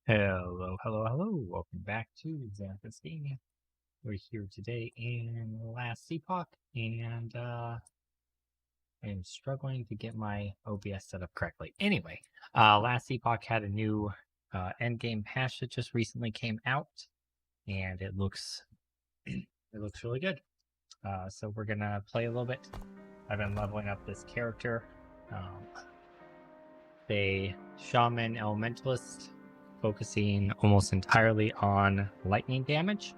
Hello, hello, hello. Welcome back to Xanthus Gaming. We're here today in last Epoch, and I'm struggling to get my OBS set up correctly. Anyway, last Epoch had a new endgame patch that just recently came out, and it looks really good. So we're gonna play a little bit. I've been leveling up this character, a Shaman Elementalist, focusing almost entirely on lightning damage.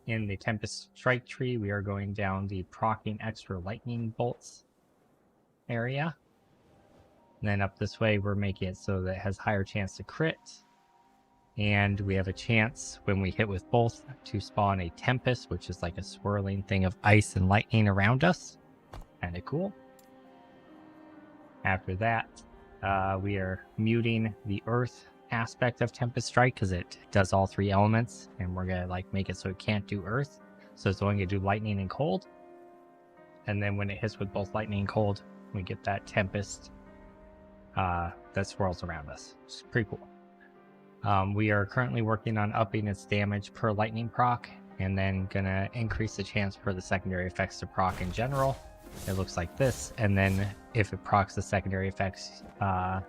In the Tempest Strike tree, we are going down the proccing extra lightning bolts area. And then up this way, we're making it so that it has higher chance to crit. And we have a chance when we hit with both to spawn a Tempest, which is like a swirling thing of ice and lightning around us. Kind of cool. After that, we are muting the earth aspect of Tempest Strike because it does all three elements, and we're gonna make it so it can't do earth, so it's only gonna do lightning and cold. And then when it hits with both lightning and cold, we get that Tempest that swirls around us. It's pretty cool. We are currently working on upping its damage per lightning proc, and then gonna increase the chance for the secondary effects to proc in general. It looks like this, and then if it procs the secondary effects, I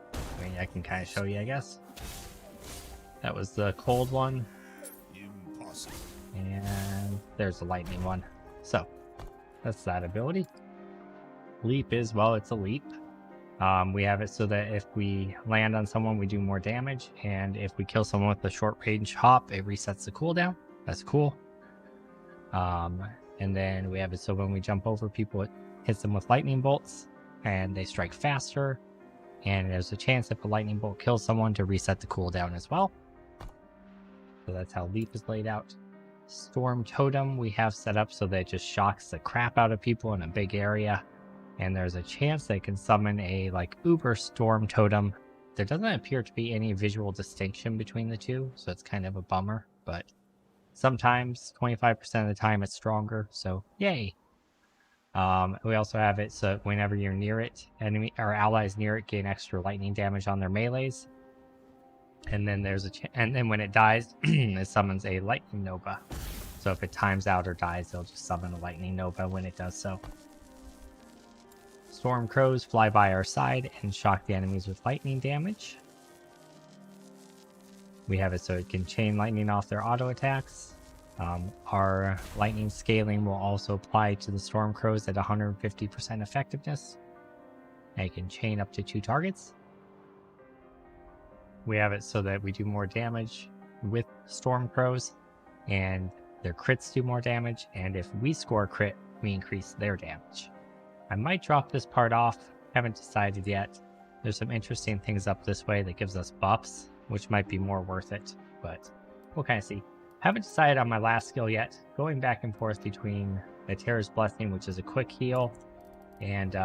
can kind of show you, I guess. That was the cold one. Impossible. And there's the lightning one. So, that's that ability. Leap is, well, it's a leap. We have it so that if we land on someone, we do more damage, and if we kill someone with a short range hop, it resets the cooldown. That's cool. And then we have it so when we jump over people, it hits them with lightning bolts, and they strike faster. And there's a chance if a lightning bolt kills someone to reset the cooldown as well. So that's how Leap is laid out. Storm Totem we have set up so that it just shocks the crap out of people in a big area. And there's a chance they can summon a Uber Storm Totem. There doesn't appear to be any visual distinction between the two, so it's kind of a bummer. But sometimes, 25% of the time, it's stronger, so yay. We also have it so whenever you're near it, enemy or allies near it gain extra lightning damage on their melees. And then and then when it dies, it summons a lightning nova. So if it times out or dies, they'll just summon a lightning nova when it does so. Storm crows fly by our side and shock the enemies with lightning damage. We have it so it can chain lightning off their auto attacks. Our lightning scaling will also apply to the storm crows at 150% effectiveness. And it can chain up to 2 targets. We have it so that we do more damage with storm crows, and their crits do more damage, and if we score a crit, we increase their damage. I might drop this part off, haven't decided yet. There's some interesting things up this way that gives us buffs, which might be more worth it, but we'll kind of see. Haven't decided on my last skill yet. Going back and forth between the Terror's Blessing, which is a quick heal, and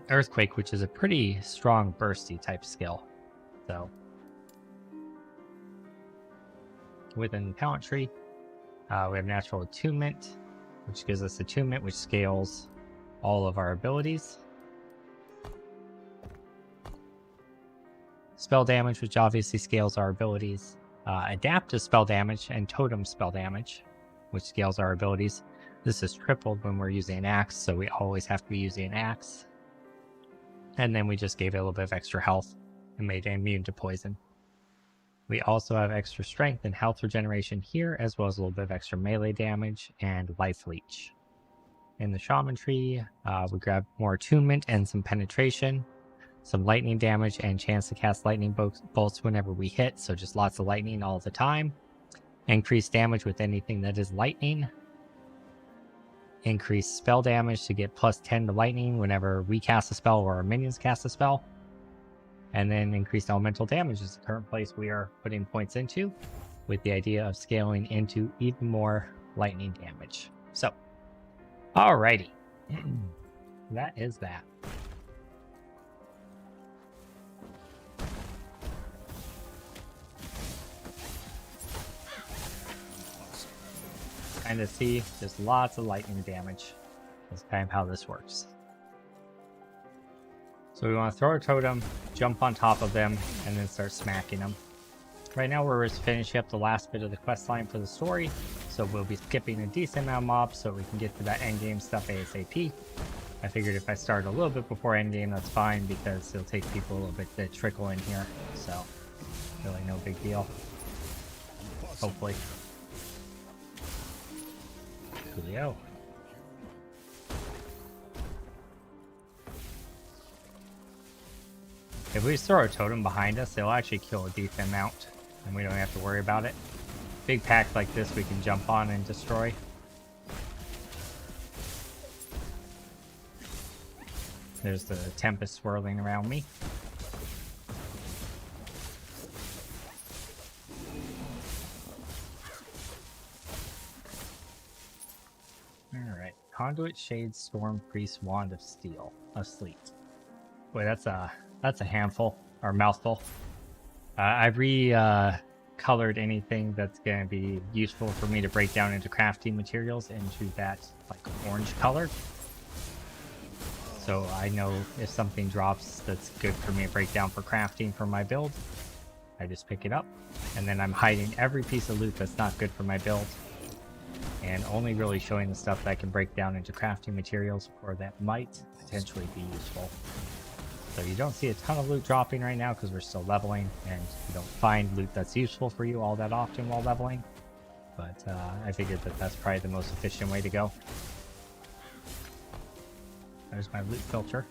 Earthquake, which is a pretty strong bursty type skill. So, within the talent tree, we have Natural Attunement, which gives us Attunement, which scales all of our abilities. Spell Damage, which obviously scales our abilities. Adaptive spell damage and totem spell damage, which scales our abilities. This is tripled when we're using an axe, so we always have to be using an axe. And then we just gave it a little bit of extra health and made it immune to poison. We also have extra strength and health regeneration here, as well as a little bit of extra melee damage and life leech. In the Shaman Tree, we grab more attunement and some penetration, some lightning damage, and chance to cast lightning bolts whenever we hit, so just lots of lightning all the time. Increase damage with anything that is lightning. Increase spell damage to get plus 10 to lightning whenever we cast a spell or our minions cast a spell. And then increased elemental damage is the current place we are putting points into, with the idea of scaling into even more lightning damage. So, alrighty. That is that. Kind of see just lots of lightning damage. That's kind of how this works. So we want to throw a totem, jump on top of them, and then start smacking them. Right now we're just finishing up the last bit of the quest line for the story, so we'll be skipping a decent amount of mobs so we can get to that endgame stuff ASAP. I figured if I start a little bit before endgame, that's fine because it'll take people a little bit to trickle in here, so really no big deal. Hopefully. Coolio. If we throw a totem behind us, it'll actually kill a decent amount, and we don't have to worry about it. Big pack like this we can jump on and destroy. There's the Tempest swirling around me. Alright. Conduit, Shade, Storm, Priest, Wand of Steel. Of Sleet. Boy, that's a handful, or mouthful. I've colored anything that's going to be useful for me to break down into crafting materials into that like orange color. So I know if something drops that's good for me to break down for crafting for my build, I just pick it up. And then I'm hiding every piece of loot that's not good for my build. And only really showing the stuff that I can break down into crafting materials or that might potentially be useful. So you don't see a ton of loot dropping right now because we're still leveling, and you don't find loot that's useful for you all that often while leveling. But I figured that that's probably the most efficient way to go. There's my loot filter.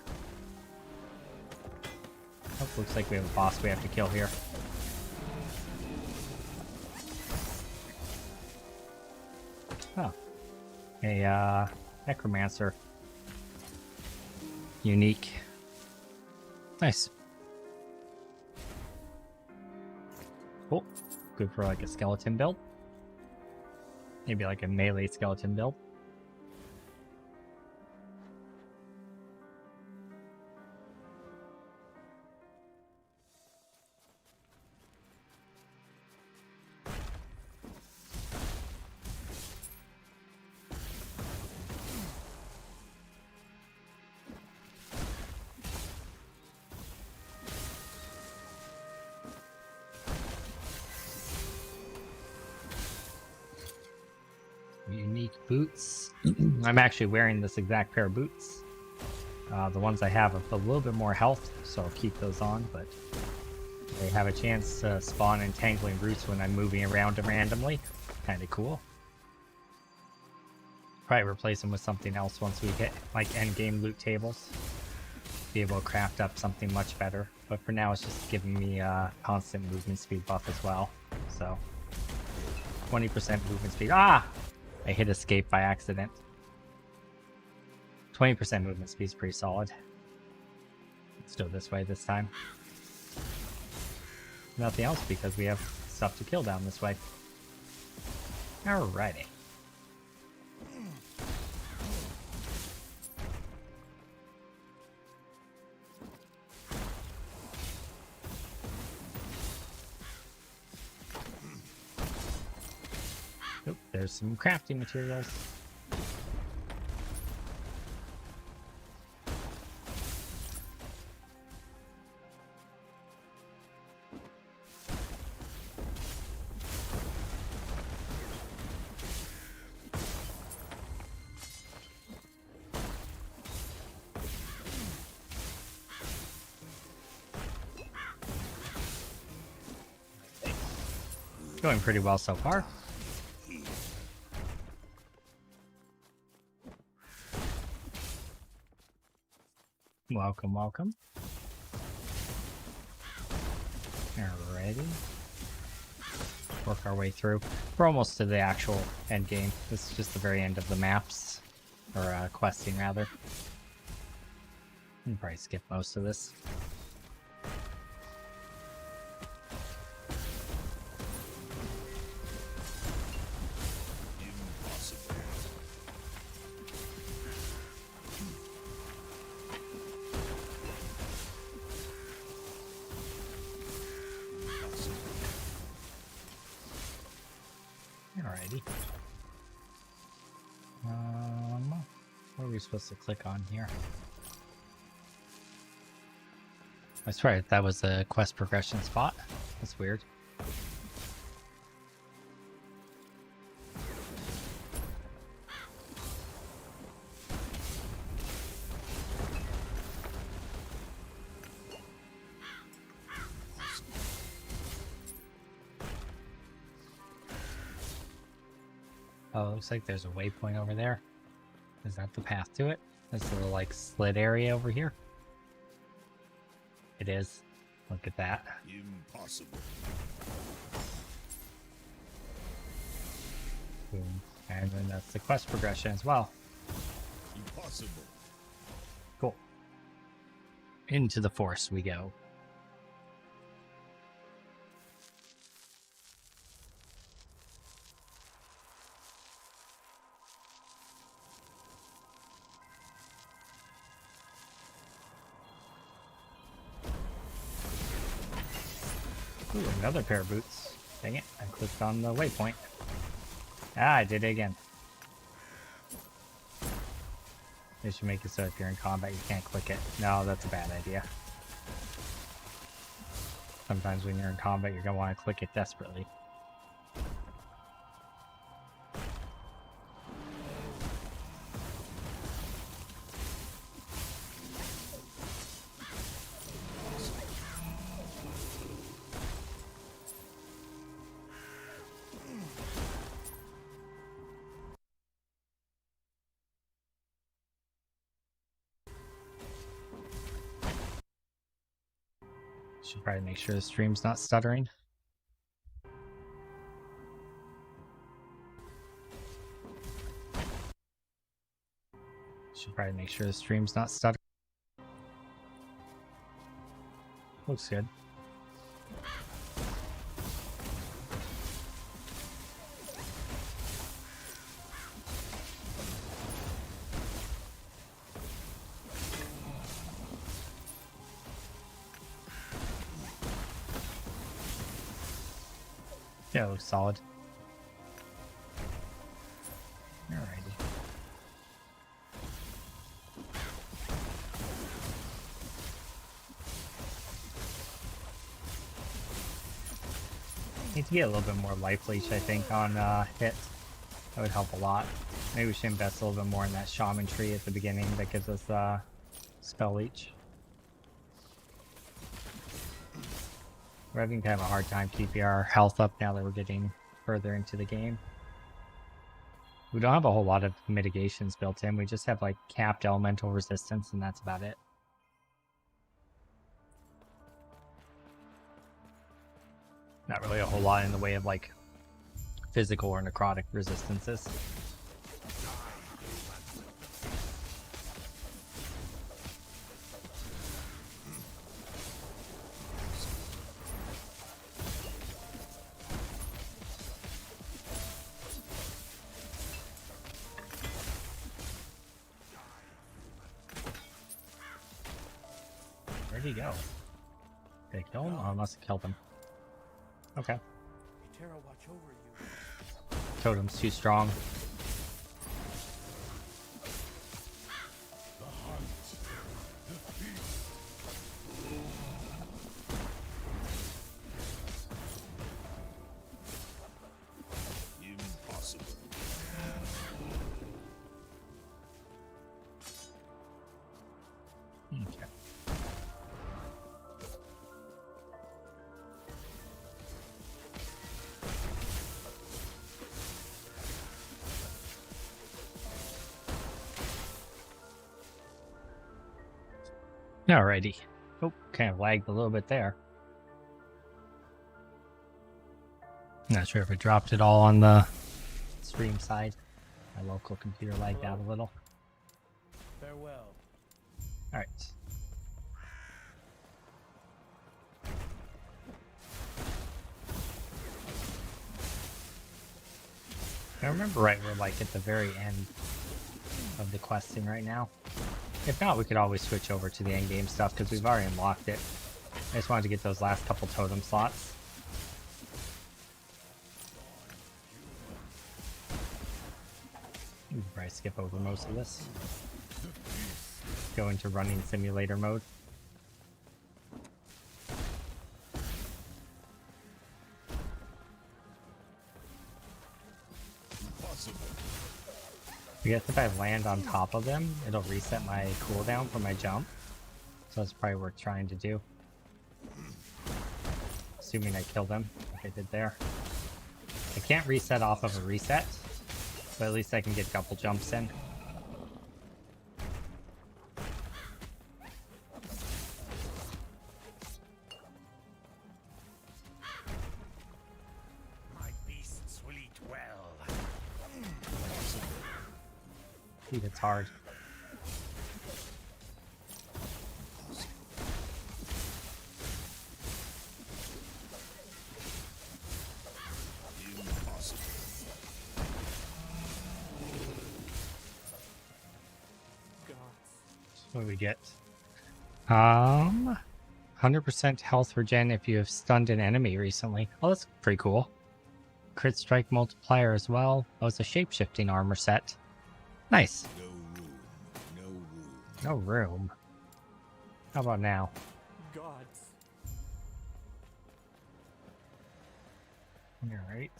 Oh, looks like we have a boss we have to kill here. Oh. A necromancer. Unique. Nice. Cool. Good for like a skeleton build. Maybe like a melee skeleton build. Unique boots. I'm actually wearing this exact pair of boots. The ones I have a little bit more health, so I'll keep those on, but they have a chance to spawn entangling roots when I'm moving around them randomly. Kind of cool. Probably replace them with something else once we hit like endgame loot tables. Be able to craft up something much better. But for now, it's just giving me constant movement speed buff as well. So 20% movement speed. Ah! I hit escape by accident. 20% movement speed is pretty solid. Let's go this way this time. Nothing else because we have stuff to kill down this way. Alrighty. Oop, there's some crafting materials. Going pretty well so far. Welcome, welcome. Alrighty. Work our way through. We're almost to the actual end game. This is just the very end of the maps. Or questing, rather. I'll probably skip most of this. Alrighty. What are we supposed to click on here? That's right, that was a quest progression spot. That's weird. Oh, it looks like there's a waypoint over there. Is that the path to it? This little like slit area over here? It is. Look at that. Impossible. Boom. And then that's the quest progression as well. Impossible. Cool. Into the forest we go. Ooh, another pair of boots. Dang it, I clicked on the waypoint. Ah, I did it again. They should make it so if you're in combat you can't click it. No, that's a bad idea. Sometimes when you're in combat you're gonna want to click it desperately. Should probably make sure the stream's not stuttering. Should probably make sure the stream's not stuttering. Looks good. Yeah, it looks solid. Alrighty. Need to get a little bit more life leech, I think, on hit. That would help a lot. Maybe we should invest a little bit more in that Shaman Tree at the beginning that gives us spell leech. We're having kind of a hard time keeping our health up now that we're getting further into the game. We don't have a whole lot of mitigations built in. We just have like capped elemental resistance and that's about it. Not really a whole lot in the way of like physical or necrotic resistances. Where'd he go? Did I kill him? Oh, I must have killed him. Okay. Watch over you. Totem's too strong. Impossible. Okay. Alrighty. Oh, kind of lagged a little bit there. Not sure if it dropped it all on the stream side. My local computer lagged out a little. Farewell. Alright. If I remember right, we're like at the very end of the questing right now. If not, we could always switch over to the endgame stuff because we've already unlocked it. I just wanted to get those last couple totem slots. We can probably skip over most of this. Go into running simulator mode. I guess if I land on top of them, it'll reset my cooldown for my jump. So that's probably worth trying to do. Assuming I kill them, like I did there. I can't reset off of a reset, but at least I can get a couple jumps in. My beasts will eat well. Dude, it's hard. Impossible. What do we get? 100% health regen if you have stunned an enemy recently. Oh, that's pretty cool. Crit strike multiplier as well. Oh, it's a shape-shifting armor set. Nice. No room. No room. No room. How about now? Gods. Alright.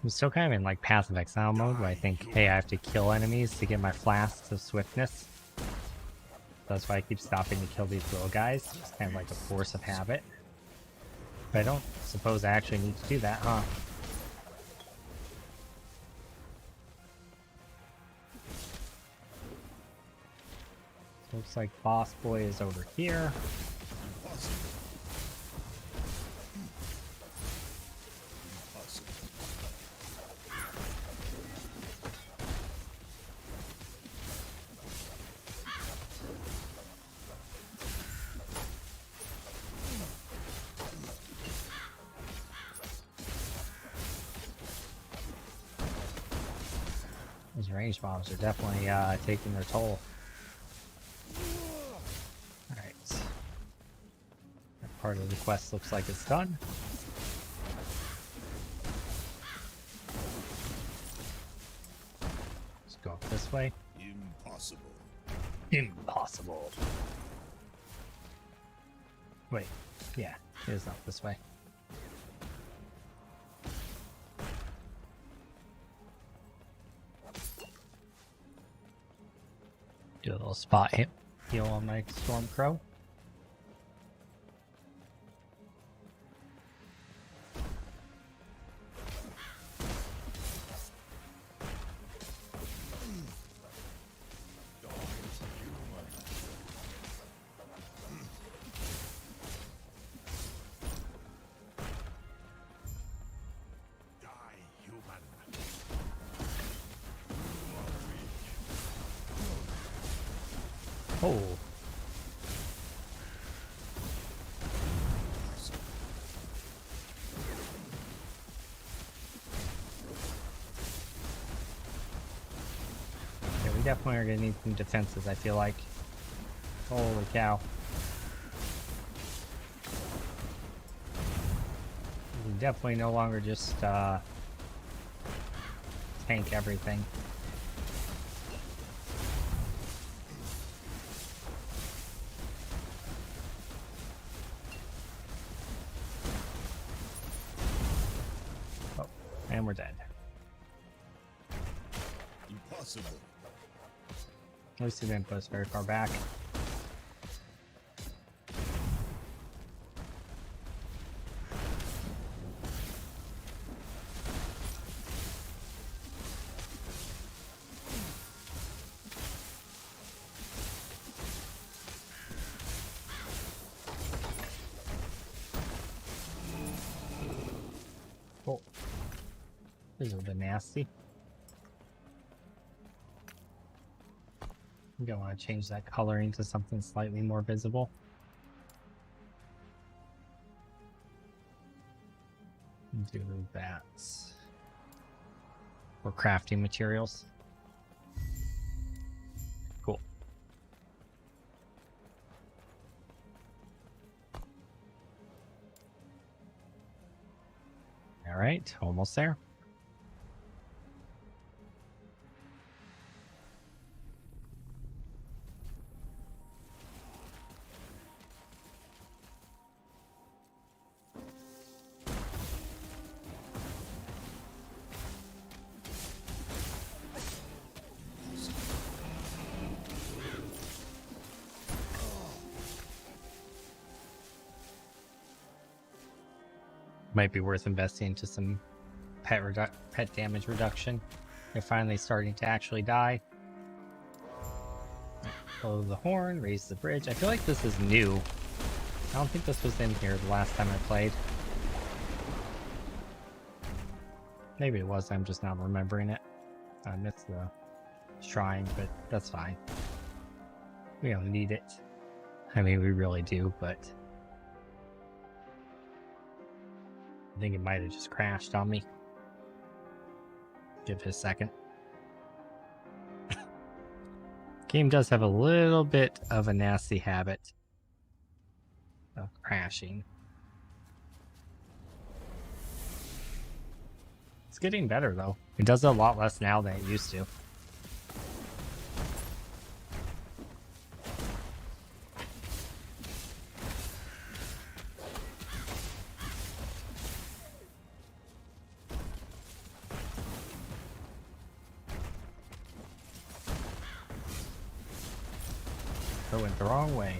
I'm still kind of in like passive exile mode where I think, hey, I have to kill enemies to get my flasks of swiftness. That's why I keep stopping to kill these little guys. It's kind of like a force of habit. But I don't suppose I actually need to do that, huh? Looks like Boss Boy is over here. Impossible. Impossible. These range mobs are definitely taking their toll. Alright. That part of the quest looks like it's done. Let's go up this way. Impossible. Impossible. Wait. Yeah, it is up this way. Do a little spot hit heal on my Storm Crow. Die, human. Oh, yeah, we definitely are gonna need some defenses, I feel like. Holy cow. We can definitely no longer just tank everything. Oh, and we're dead. Impossible. At least it didn't put us very far back. Oh, this is a little bit nasty. I'm gonna want to change that coloring to something slightly more visible. Do that for crafting materials. Cool. All right, almost there. Might be worth investing into some pet damage reduction. They're finally starting to actually die. Blow the horn, raise the bridge. I feel like this is new. I don't think this was in here the last time I played. Maybe it was, I'm just not remembering it. I missed the shrine, but that's fine. We don't need it. I mean, we really do, but I think it might have just crashed on me. Give it a second. Game does have a little bit of a nasty habit of crashing. It's getting better though. It does a lot less now than it used to. It went the wrong way.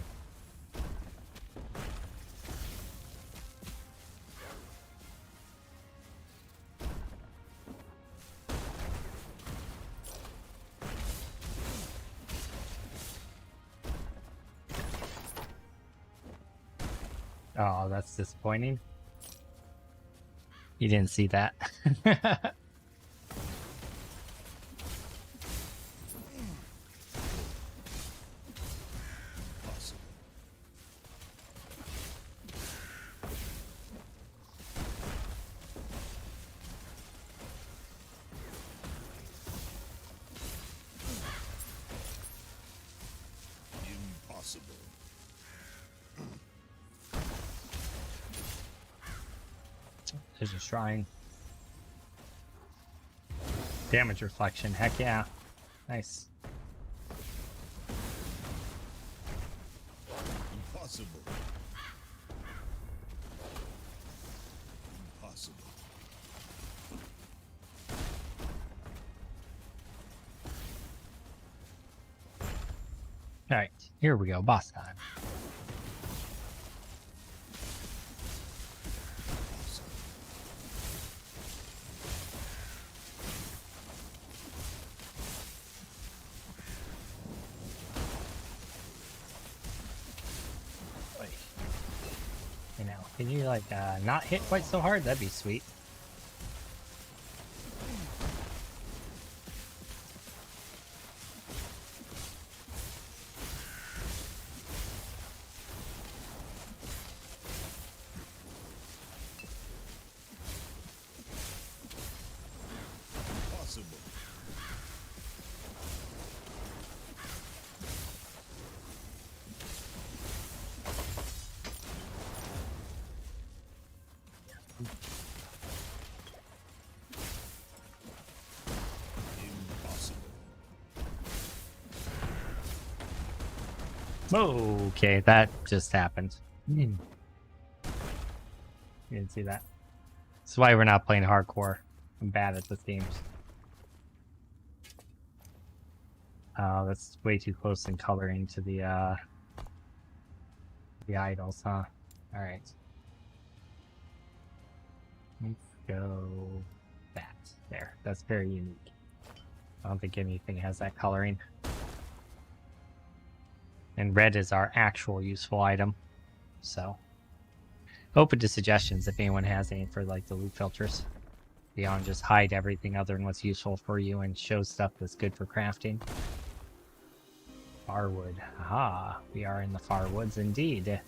Oh, that's disappointing. You didn't see that. Impossible. There's a shrine. Damage reflection, heck yeah. Nice. Impossible. Impossible. Alright, here we go, boss time. You know, can you like not hit quite so hard? That'd be sweet. Impossible. Okay, that just happened. You didn't see that. That's why we're not playing hardcore. I'm bad at this game. That's way too close in coloring to the idols, huh? Alright. Let's go that. There. That's very unique. I don't think anything has that coloring. And red is our actual useful item. So open to suggestions if anyone has any for like the loot filters. Beyond just hide everything other than what's useful for you and show stuff that's good for crafting. Farwood. Aha, we are in the far woods indeed.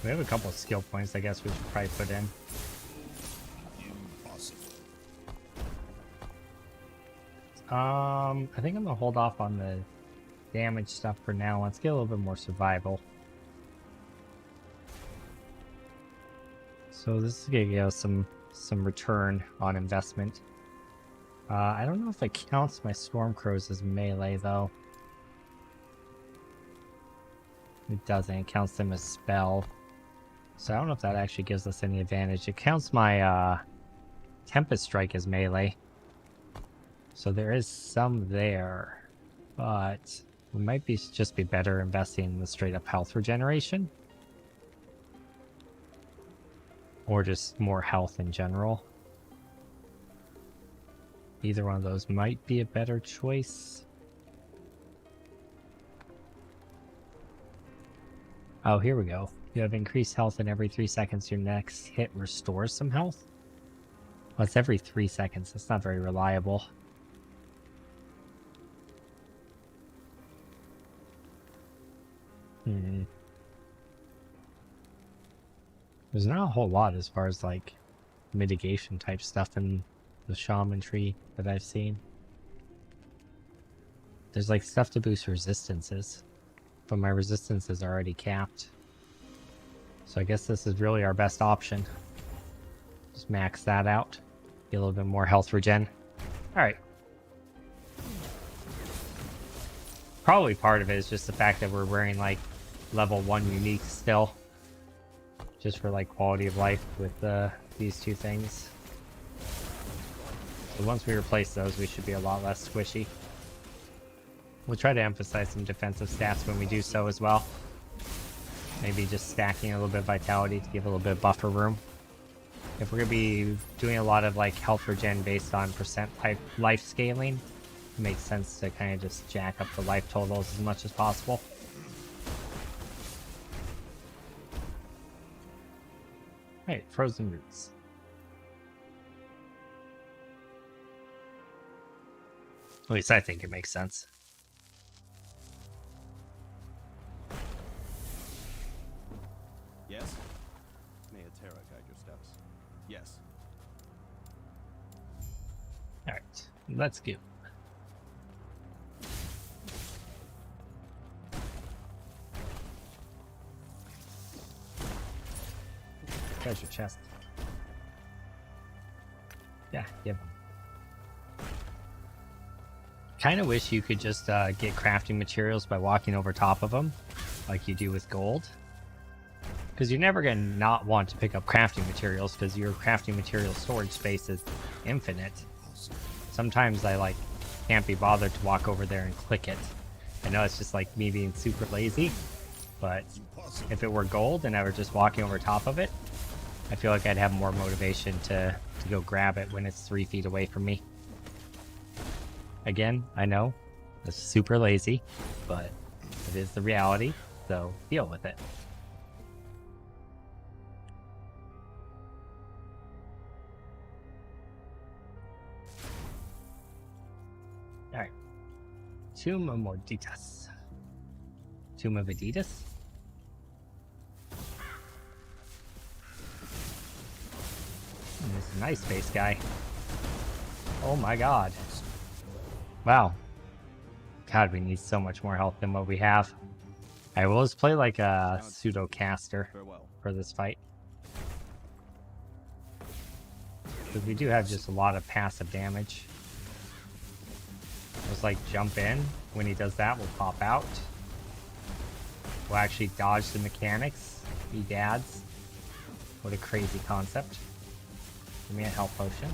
We have a couple of skill points I guess we should probably put in. Impossible. I think I'm gonna hold off on the damage stuff for now. Let's get a little bit more survival. So this is gonna give us some return on investment. I don't know if it counts my storm crows as melee though. It doesn't. It counts them as spell. So I don't know if that actually gives us any advantage. It counts my Tempest Strike as melee. So there is some there. But we might just be better investing in the straight up health regeneration. Or just more health in general. Either one of those might be a better choice. Oh, here we go. You have increased health, and every 3 seconds your next hit restores some health. Well, it's every 3 seconds. That's not very reliable. There's not a whole lot as far as like mitigation type stuff in the Shaman Tree that I've seen. There's like stuff to boost resistances, but my resistance is already capped. So I guess this is really our best option. Just max that out. Get a little bit more health regen. Alright. Probably part of it is just the fact that we're wearing like level 1 unique still. Just for like quality of life with these two things. So once we replace those, we should be a lot less squishy. We'll try to emphasize some defensive stats when we do so as well. Maybe just stacking a little bit of vitality to give a little bit of buffer room. If we're going to be doing a lot of like health regen based on percent life scaling, it makes sense to kind of just jack up the life totals as much as possible. Right, frozen roots. At least I think it makes sense. Yes? May a Terra guide your steps. Yes. Alright, let's go. Treasure chest. Yeah, give them. Kind of wish you could just get crafting materials by walking over top of them, like you do with gold. Because you're never going to not want to pick up crafting materials, because your crafting material storage space is infinite. Sometimes I like can't be bothered to walk over there and click it. I know it's just like me being super lazy, but if it were gold and I were just walking over top of it, I feel like I'd have more motivation to go grab it when it's 3 feet away from me. Again, I know that's super lazy, but it is the reality, so deal with it. Alright. Tomb of Morditas. Tomb of Adidas? This is a nice face guy. Oh my god. Wow. God, we need so much more health than what we have. I will just play like a pseudo caster for this fight. Because we do have just a lot of passive damage. Just like jump in. When he does that, we'll pop out. We'll actually dodge the mechanics. Edads. What a crazy concept. Give me a health potion.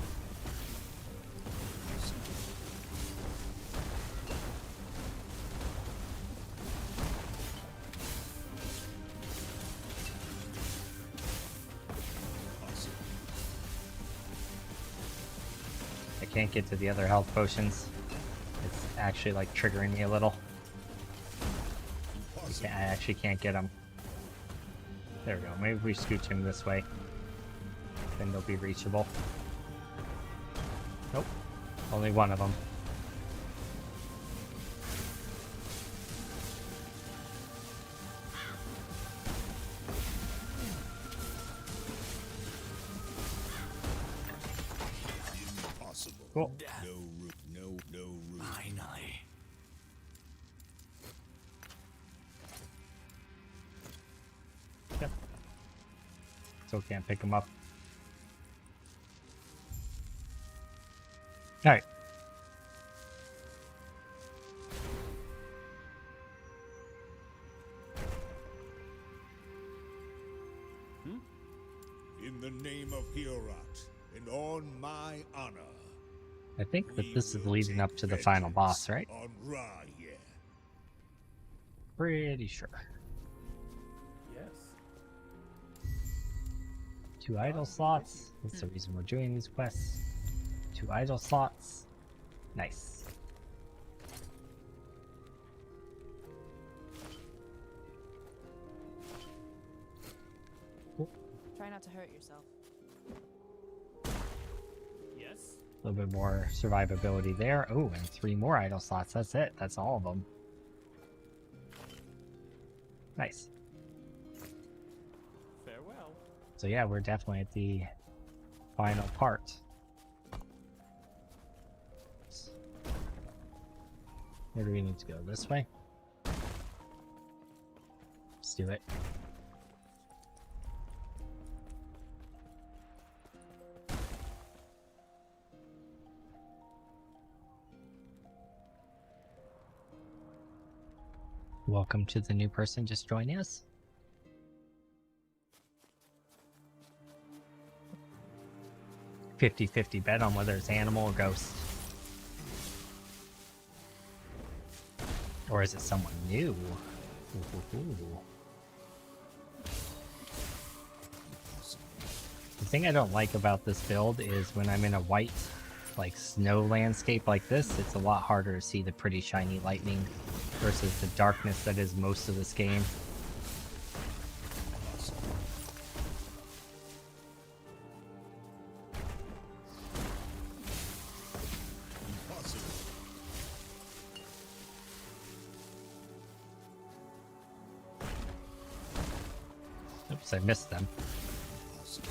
I can't get to the other health potions. It's actually like triggering me a little. I actually can't get them. There we go. Maybe if we scooch him this way, then they'll be reachable. Nope. Only one of them. Impossible. Cool. No root. No root. Finally. Yep. Still can't pick them up. All right. In the name of Hiorat, and on my honor, I think that we this is will leading take up to the final boss, right? on Raya. Pretty sure. Yes. 2 idle slots. That's the reason we're doing these quests. 2 idle slots. Nice. Try not to hurt yourself. Yes. A little bit more survivability there. Oh, and 3 more idle slots. That's it. That's all of them. Nice. Farewell. So yeah, we're definitely at the final part. Where do we need to go? This way? Let's do it. Welcome to the new person just joining us. "50-50 bet on whether it's animal or ghost. Or is it someone new? Ooh. The thing I don't like about this build is when I'm in a white, like, snow landscape like this, it's a lot harder to see the pretty shiny lightning versus the darkness that is most of this game. Impossible. Oops, I missed them. Impossible.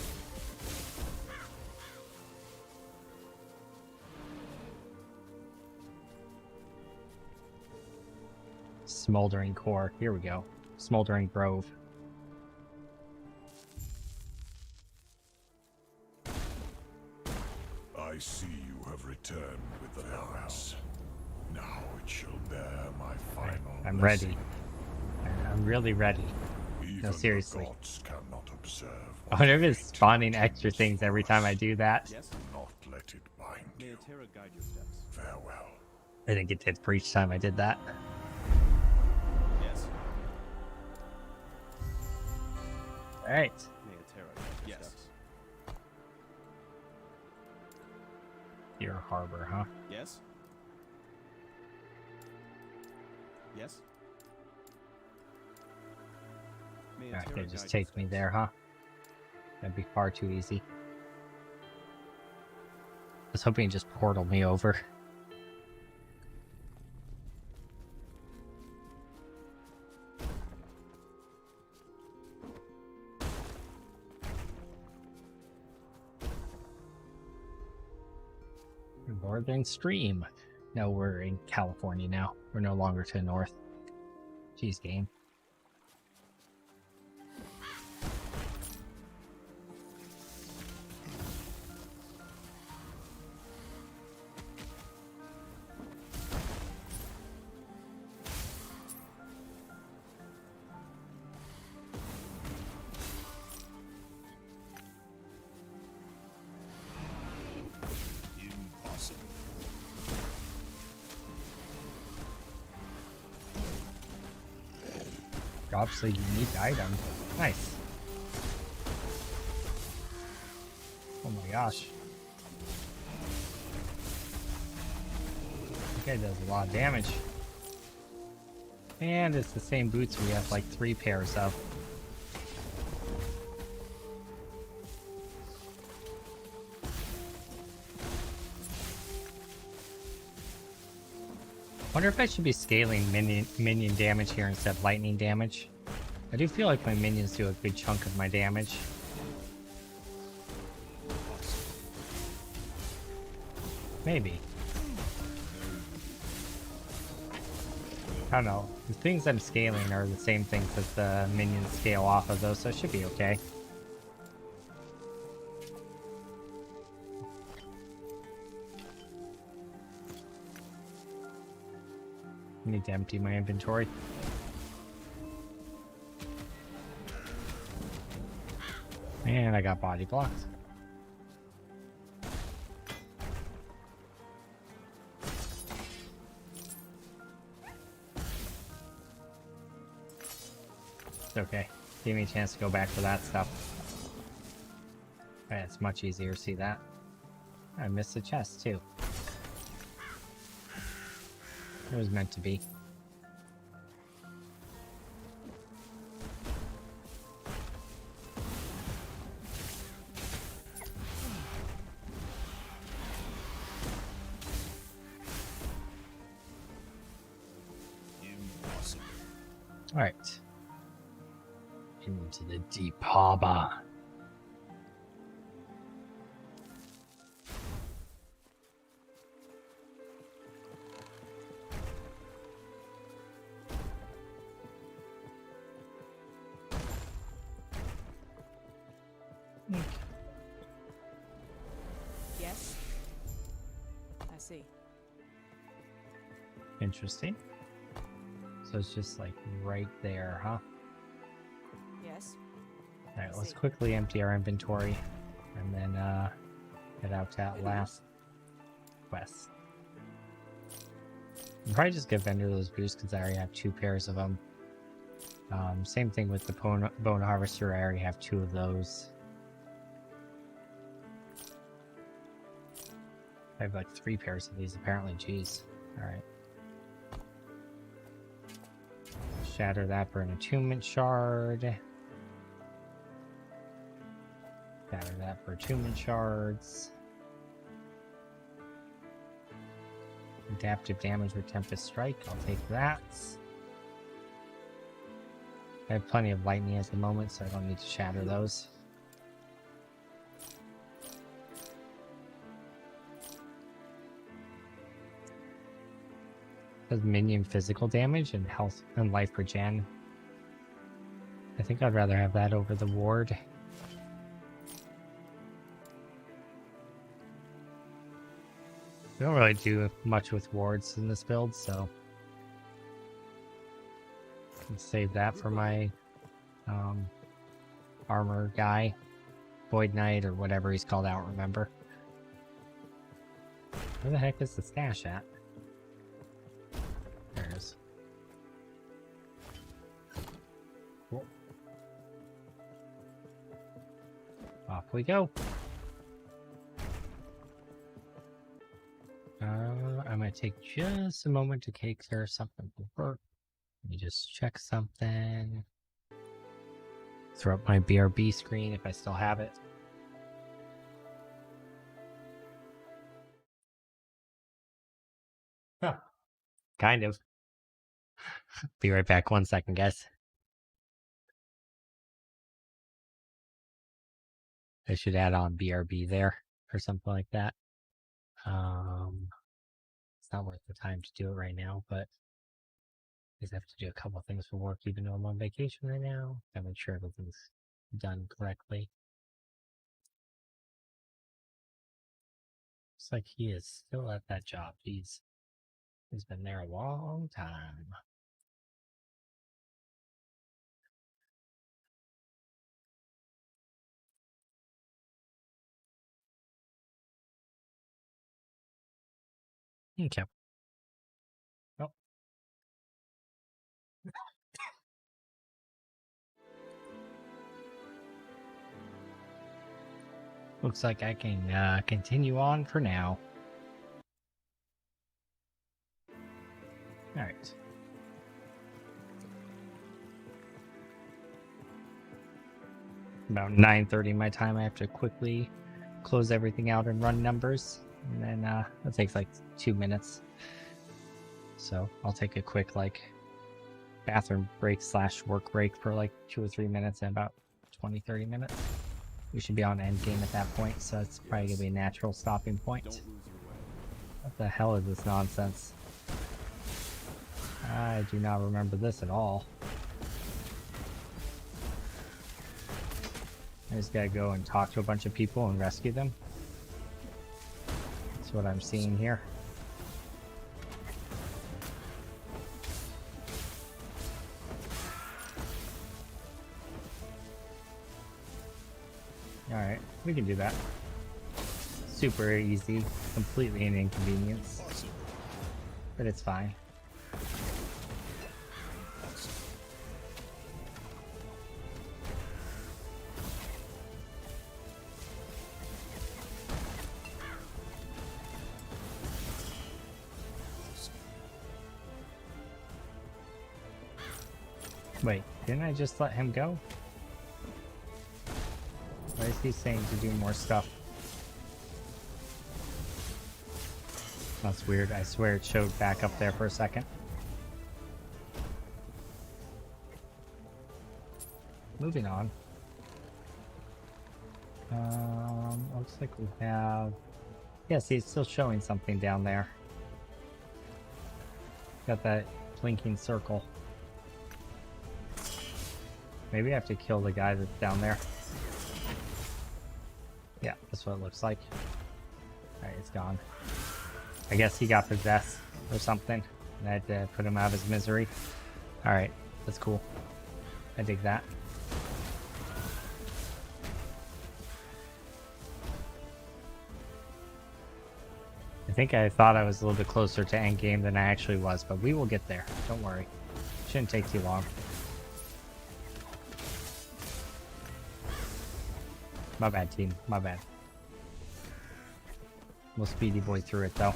Smoldering Core. Here we go. Smoldering Grove. I see you have returned with the balance. Now it shall bear my final I'm blessing. ready. I'm really ready. Even No, seriously. the gods cannot observe. I wonder if it's spawning extra things every time I do that. Yes? Not let it bind May you. Atera guide your steps. Farewell. I think it did for each time I did that. Yes? Alright. May Atera guide your Yes. steps. Your harbor, huh? Yes? Yes? May Alright, Atera they guide just your take me steps. there, huh? That'd be far too easy. I was hoping to just portal me over. Northern Stream. No, we're in California now. We're no longer to the north. Jeez, game. Impossible. Drops a unique item. Nice. Oh my gosh. That guy does a lot of damage. And it's the same boots we have like 3 pairs of. Wonder if I should be scaling minion damage here instead of lightning damage. I do feel like my minions do a good chunk of my damage. Maybe. I don't know. The things I'm scaling are the same things that the minions scale off of those, so it should be okay. I need to empty my inventory. And I got body blocks. It's okay. Give me a chance to go back for that stuff. Alright, it's much easier to see that. I missed the chest too. It was meant to be. Impossible. Alright. Into the deep harbor. Yes. I see. Interesting. So it's just like right there, huh? Yes. Alright, let's quickly empty our inventory and then head out to that last quest. I'll probably just give Vendor those boosts because I already have 2 pairs of them. Same thing with the Bone Harvester, I already have 2 of those. I have like 3 pairs of these apparently, jeez. Alright. Shatter that for an attunement shard. Shatter that for attunement shards. Adaptive damage with Tempest Strike, I'll take that. I have plenty of lightning at the moment, so I don't need to shatter those. Does minion physical damage and health and life per gen. I think I'd rather have that over the ward. We don't really do much with wards in this build, so I can save that for my armor guy, Void Knight, or whatever he's called. I don't remember. Where the heck is the stash at? There it is. Cool. Off we go. I'm going to take just a moment to take care of something for work. Let me just check something. Throw up my BRB screen if I still have it. Huh. Kind of. Be right back 1 second, guys. I should add on BRB there or something like that. It's not worth the time to do it right now, but I just have to do a couple of things for work, even though I'm on vacation right now. Gotta make sure everything's done correctly. Looks like he is still at that job. He's been there a long time. Okay. Oh. Looks like I can continue on for now. Alright. About 9:30 my time, I have to quickly close everything out and run numbers. And then that takes like 2 minutes. So I'll take a quick like bathroom break / work break for like 2 or 3 minutes and about 20-30 minutes. We should be on end game at that point, so it's probably gonna be a natural stopping point. Don't lose your way. What the hell is this nonsense? I do not remember this at all. I just gotta go and talk to a bunch of people and rescue them. That's what I'm seeing here. We can do that. Super easy, completely an inconvenience, but it's fine. Wait, didn't I just let him go? Why is he saying to do more stuff? That's weird. I swear it showed back up there for a second. Moving on. Looks like we have... Yeah, see, it's still showing something down there. Got that blinking circle. Maybe I have to kill the guy that's down there. Yeah, that's what it looks like. Alright, it's gone. I guess he got possessed or something. And I had to put him out of his misery. Alright, that's cool. I dig that. I think I thought I was a little bit closer to endgame than I actually was, but we will get there. Don't worry. Shouldn't take too long. My bad, team. My bad. We'll speedy boy through it, though.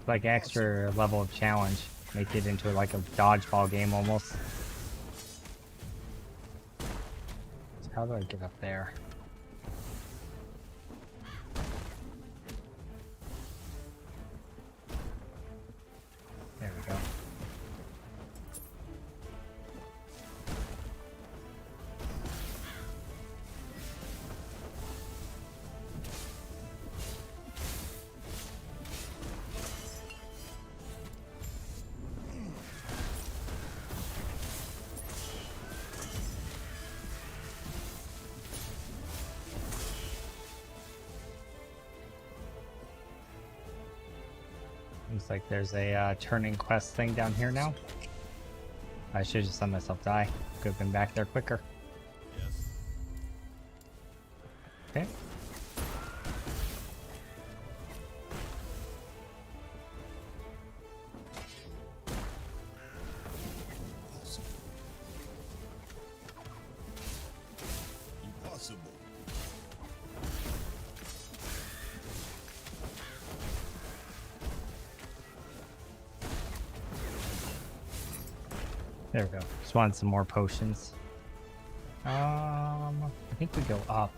Like extra level of challenge. Make it into like a dodgeball game almost. So how do I get up there? There we go. Looks like there's a turning quest thing down here now. I should just let myself die. Could have been back there quicker. Yes. Okay. Impossible. There we go. Just wanted some more potions. I think we go up,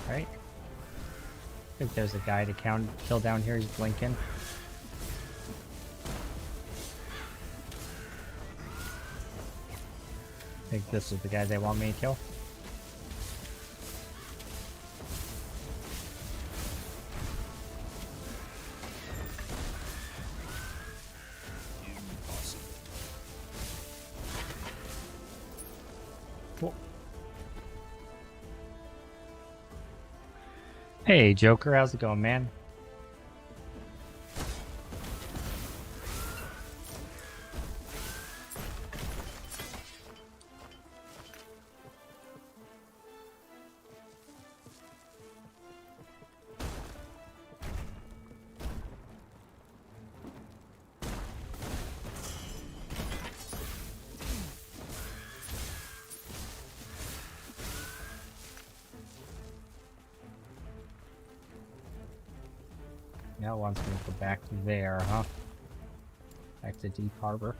right? I think there's a guy to kill down here. He's blinking. I think this is the guy they want me to kill. Cool. Hey, Joker, how's it going, man? Now it wants me to go back there, huh? Back to Deep Harbor.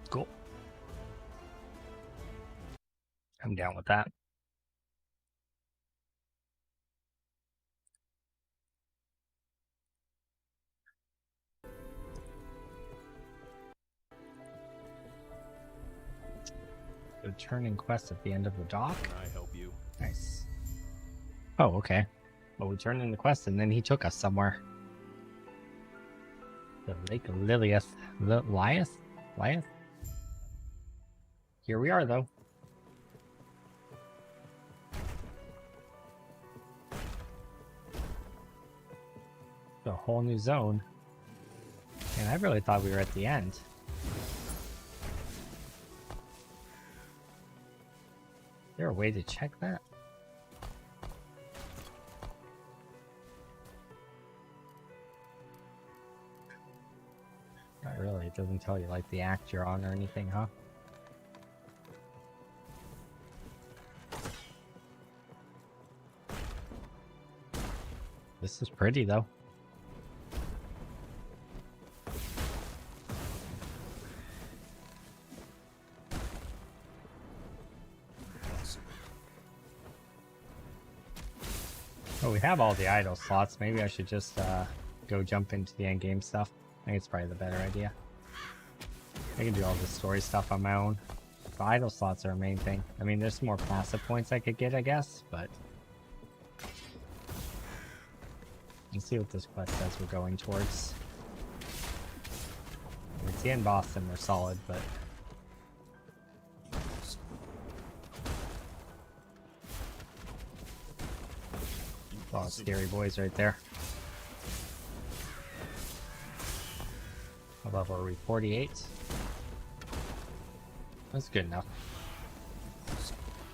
Cool. I'm down with that. The turning quest at the end of the dock. Can I help you? Nice. Oh, okay. Well, we turned in the quest and then he took us somewhere. The Lake of Liliath. Liath? Liath? Here we are, though. A whole new zone. And I really thought we were at the end. there a way to check that? Not really. It doesn't tell you like the act you're on or anything, huh? This is pretty though. Oh, we have all the idle slots. Maybe I should just go jump into the end game stuff. I think it's probably the better idea. I can do all the story stuff on my own. The idle slots are a main thing. I mean, there's some more passive points I could get, I guess, but let's see what this quest says we're going towards. It's the end boss and we're solid, but oh, scary boys right there. What level are we? 48? That's good enough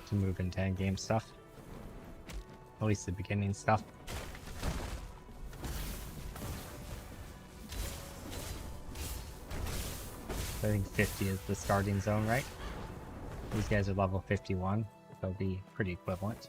to move into endgame stuff. At least the beginning stuff. I think 50 is the starting zone, right? These guys are level 51. They'll be pretty equivalent.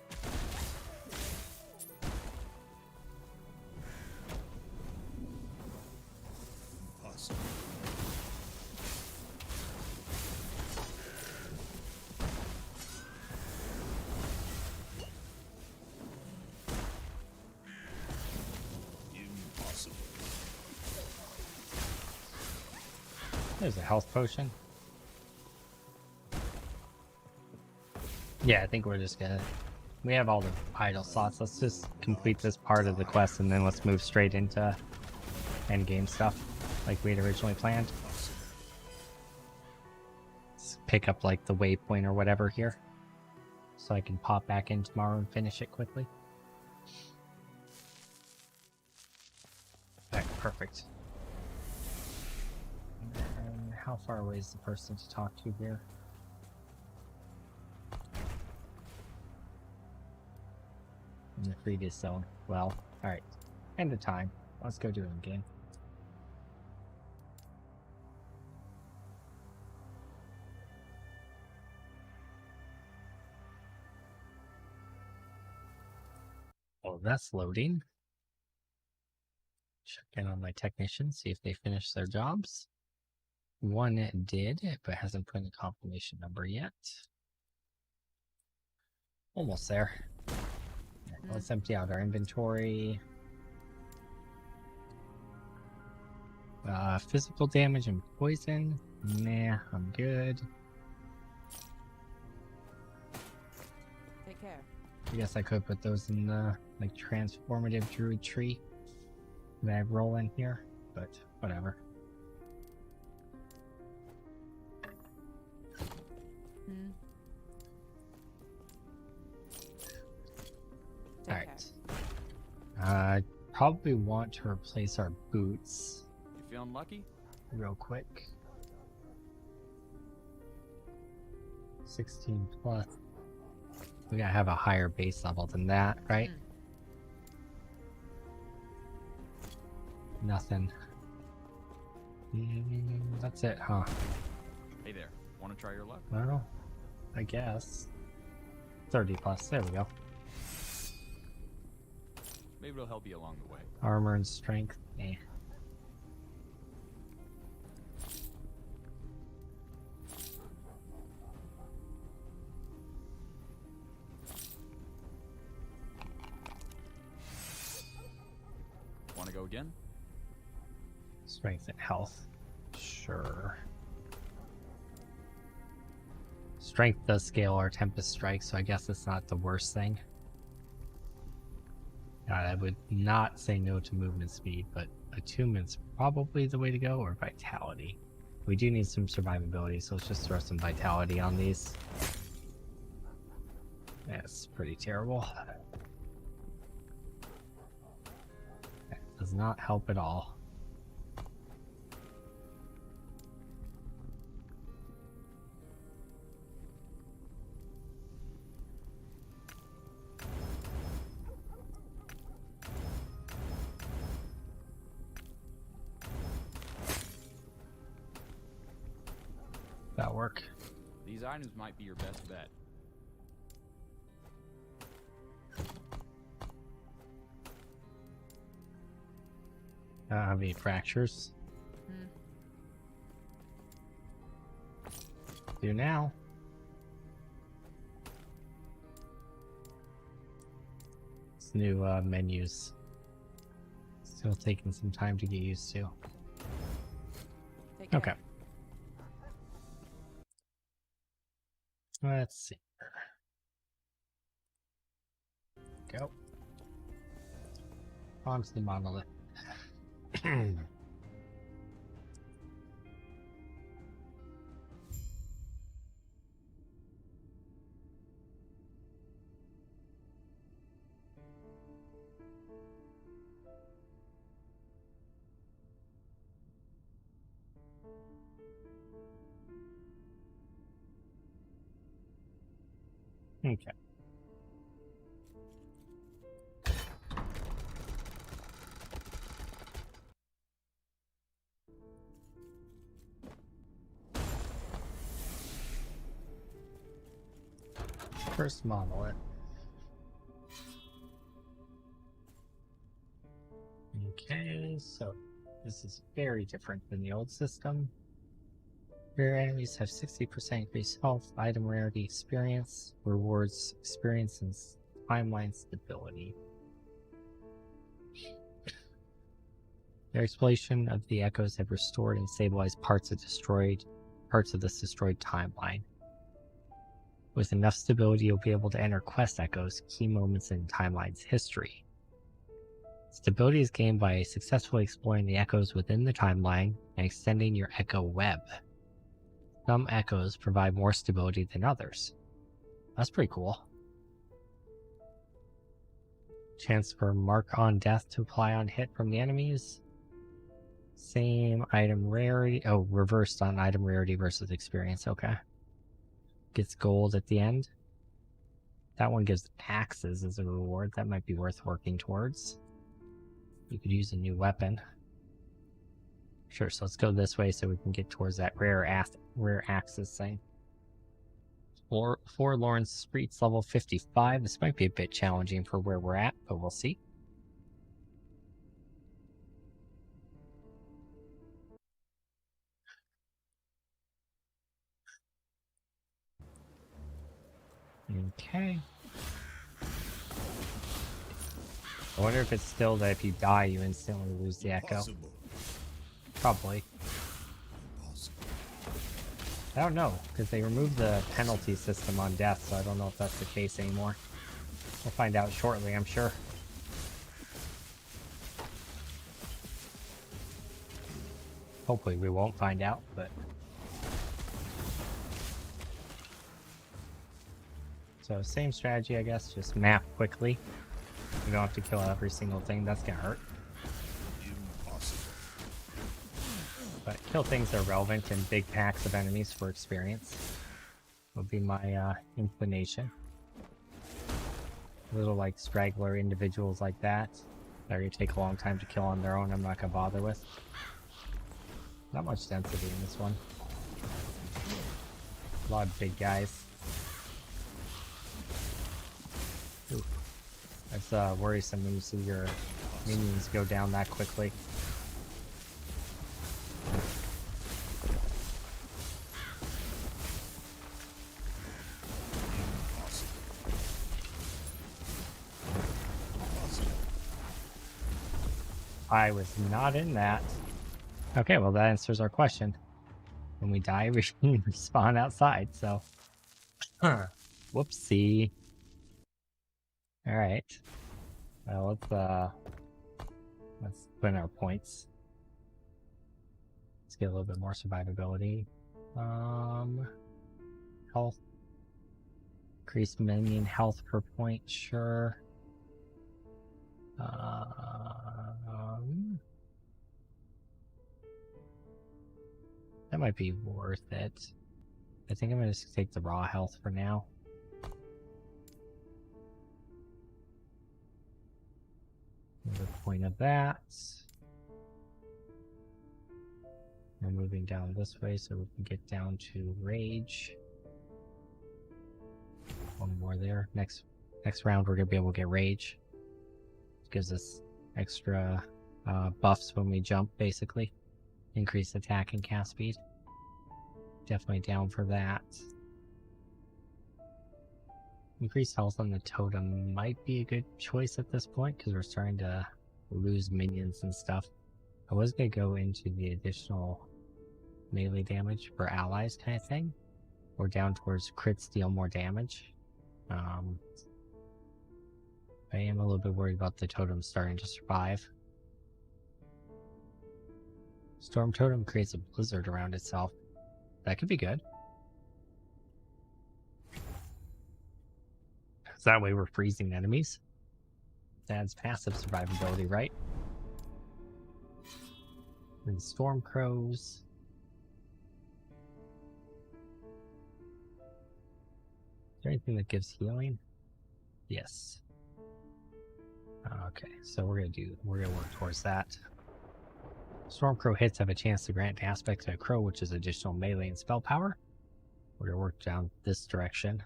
There's a health potion. Yeah, I think we're just gonna... We have all the idle slots. Let's just complete this part of the quest and then let's move straight into endgame stuff like we had originally planned. Let's pick up like the waypoint or whatever here so I can pop back in tomorrow and finish it quickly. Alright, perfect. And how far away is the person to talk to here? In the previous zone. Well, alright. End of time. Let's go do it again. Oh, that's loading. Check in on my technicians, see if they finished their jobs. One did, but hasn't put in a confirmation number yet. Almost there. Let's empty out our inventory. Physical damage and poison. Nah, I'm good. Take care. I guess I could put those in the like transformative druid tree that I roll in here, but whatever. Take Alright. I probably want to replace our boots You feeling lucky? real quick. 16 plus. We gotta have a higher base level than that, right? Nothing. That's it, huh? Hey there, want to try your luck? Well, I guess. 30 plus, there we go. Maybe it'll help you along the way. Armor and strength, eh. Want to go again? Strength and health. Sure. Strength does scale our Tempest Strike, so I guess it's not the worst thing. I would not say no to movement speed, but attunement's probably the way to go, or vitality. We do need some survivability, so let's just throw some vitality on these. That's pretty terrible. That does not help at all. work. These items might be your best bet. I don't have any fractures. Do now. It's new menus. Still taking some time to get used to. Take care. Okay. Let's see. Go. Onto the monolith. Okay. First monolith. Okay, so this is very different than the old system. Rare enemies have 60% increased health, item rarity experience, rewards experience and timeline stability. Their explosion of the echoes have restored and stabilized parts of this destroyed timeline. With enough stability, you'll be able to enter quest echoes, key moments in timeline's history. Stability is gained by successfully exploring the echoes within the timeline and extending your echo web. Some echoes provide more stability than others. That's pretty cool. Chance for mark on death to apply on hit from the enemies. Same item rarity. Oh, reversed on item rarity versus experience. Okay. Gets gold at the end. That one gives axes as a reward. That might be worth working towards. You could use a new weapon. Sure, so let's go this way so we can get towards that rare axes thing. Forlorn Streets level 55. This might be a bit challenging for where we're at, but we'll see. Okay. I wonder if it's still that if you die, you instantly lose the echo. Impossible. Probably. Impossible. I don't know, because they removed the penalty system on death, so I don't know if that's the case anymore. We'll find out shortly, I'm sure. Hopefully we won't find out, but... So same strategy, I guess, just map quickly. We don't have to kill every single thing, that's gonna hurt. Impossible. But kill things that are relevant and big packs of enemies for experience would be my inclination. Little like straggler individuals like that are gonna take a long time to kill on their own, I'm not gonna bother with. Not much density in this one. A lot of big guys. Ooh. That's worrisome when you see your minions go down that quickly. I was not in that. Okay, well that answers our question. When we die, we respawn outside, so... Whoopsie. Alright. Well, let's put in our points. Let's get a little bit more survivability. Health. Increased minion health per point, sure. That might be worth it. I think I'm gonna just take the raw health for now. Another point of that. We're moving down this way so we can get down to rage. One more there. Next round we're gonna be able to get rage. It gives us extra buffs when we jump, basically. Increase attack and cast speed. Definitely down for that. Increased health on the totem might be a good choice at this point because we're starting to lose minions and stuff. I was going to go into the additional melee damage for allies kind of thing, or down towards crits deal more damage. I am a little bit worried about the totem starting to survive. Storm Totem creates a blizzard around itself. That could be good. So that way we're freezing enemies. It adds passive survivability, right? And Storm Crows. Is there anything that gives healing? Yes. Okay, so we're gonna work towards that. Stormcrow hits have a chance to grant aspect to a crow, which is additional melee and spell power. We're gonna work down this direction.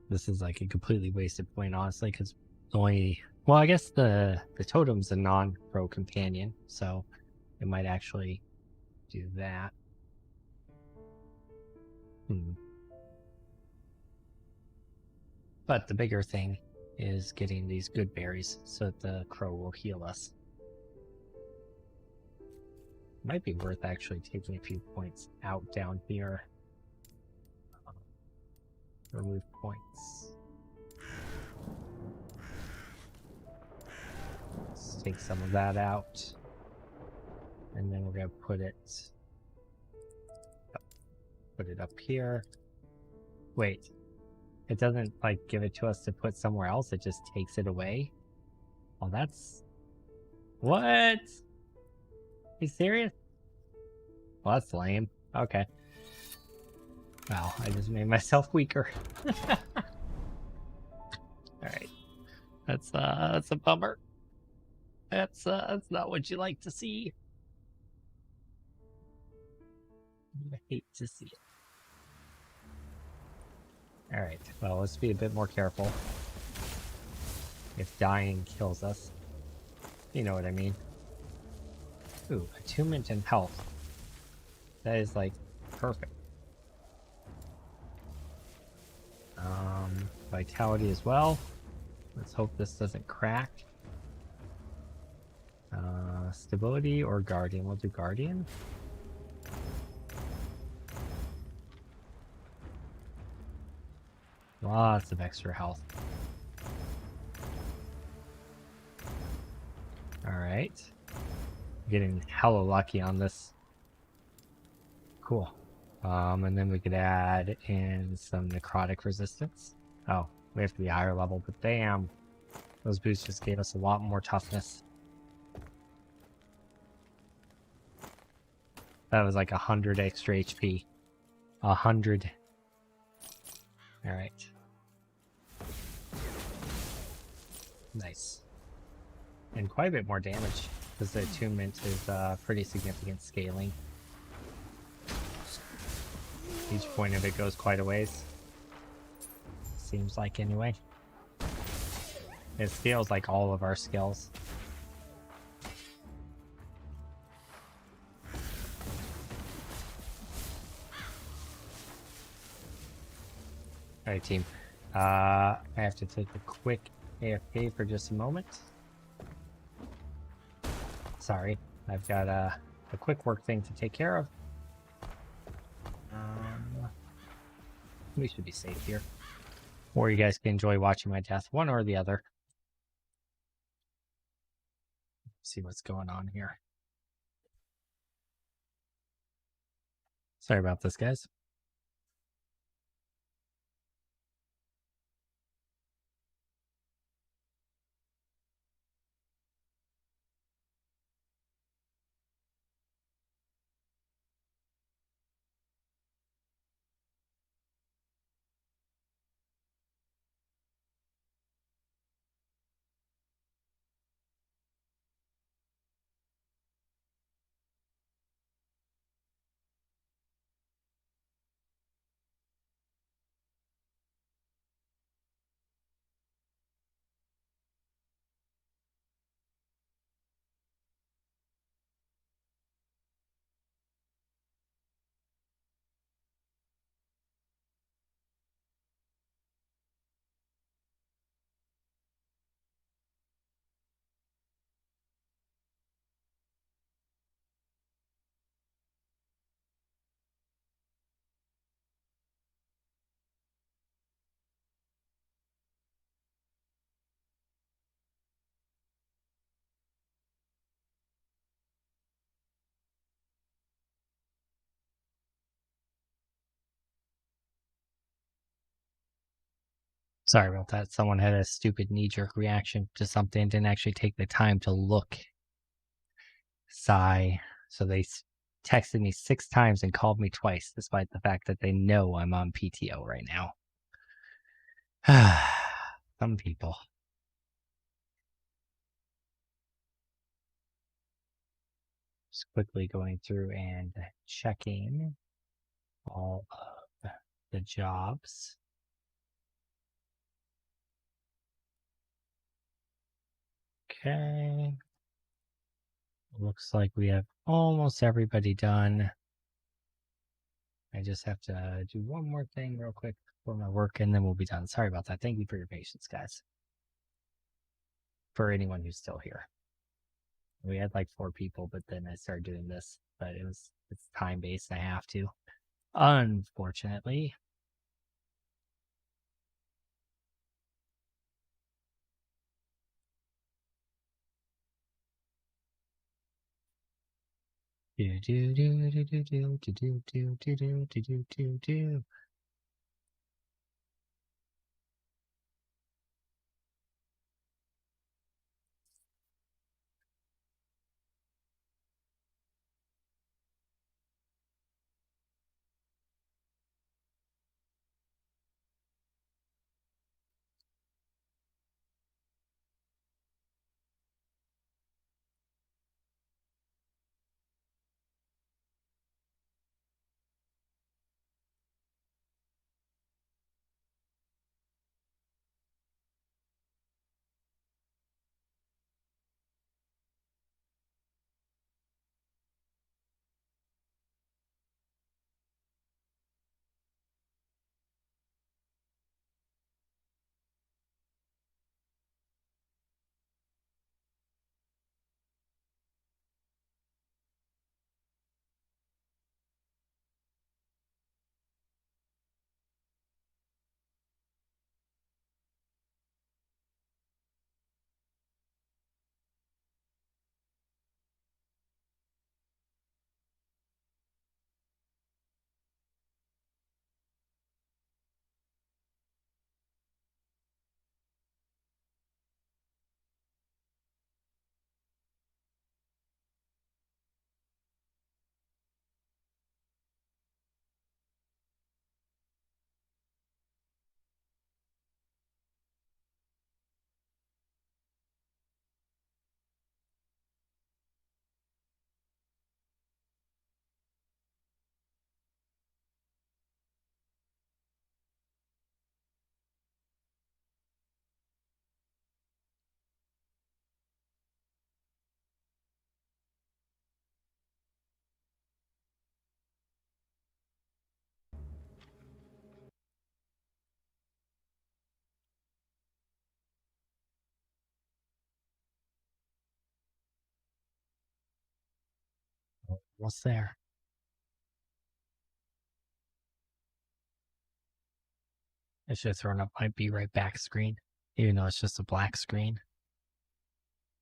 This is like a completely wasted point, honestly, because well, I guess the totem's a non-crow companion, so it might actually do that. But the bigger thing is getting these good berries so that the crow will heal us. Might be worth actually taking a few points out down here. Remove points. Let's take some of that out. And then we're going to put it up here. Wait. It doesn't like give it to us to put somewhere else, it just takes it away. Oh, that's... What? Are you serious? Well, that's lame. Okay. Wow, I just made myself weaker. Alright. That's a bummer. That's not what you like to see. I hate to see it. Alright, well, let's be a bit more careful. If dying kills us. You know what I mean. Ooh, attunement and health. That is, like, perfect. Vitality as well. Let's hope this doesn't crack. Stability or Guardian. We'll do Guardian. Lots of extra health. Alright. Getting hella lucky on this. Cool. And then we could add in some necrotic resistance. Oh, we have to be higher level, but damn. Those boosts just gave us a lot more toughness. That was like 100 extra HP. 100. Alright. Nice. And quite a bit more damage, because the attunement is pretty significant scaling. Each point of it goes quite a ways. Seems like, anyway. It scales like all of our skills. Alright, team. I have to take a quick AFK for just a moment. Sorry, I've got a quick work thing to take care of. We should be safe here. Or you guys can enjoy watching my death, one or the other. See what's going on here. Sorry about this, guys. Sorry about that. Someone had a stupid knee-jerk reaction to something, didn't actually take the time to look. Sigh. So they texted me 6 times and called me twice, despite the fact that they know I'm on PTO right now. Some people. Just quickly going through and checking all of the jobs. Okay. Looks like we have almost everybody done. I just have to do one more thing real quick for my work and then we'll be done. Sorry about that. Thank you for your patience, guys. For anyone who's still here. We had like 4 people, but then I started doing this. But it's time-based. I have to. Unfortunately. Do do do do do do do do do do do do do do. What's there? It's just throwing up my be right back screen, even though it's just a black screen.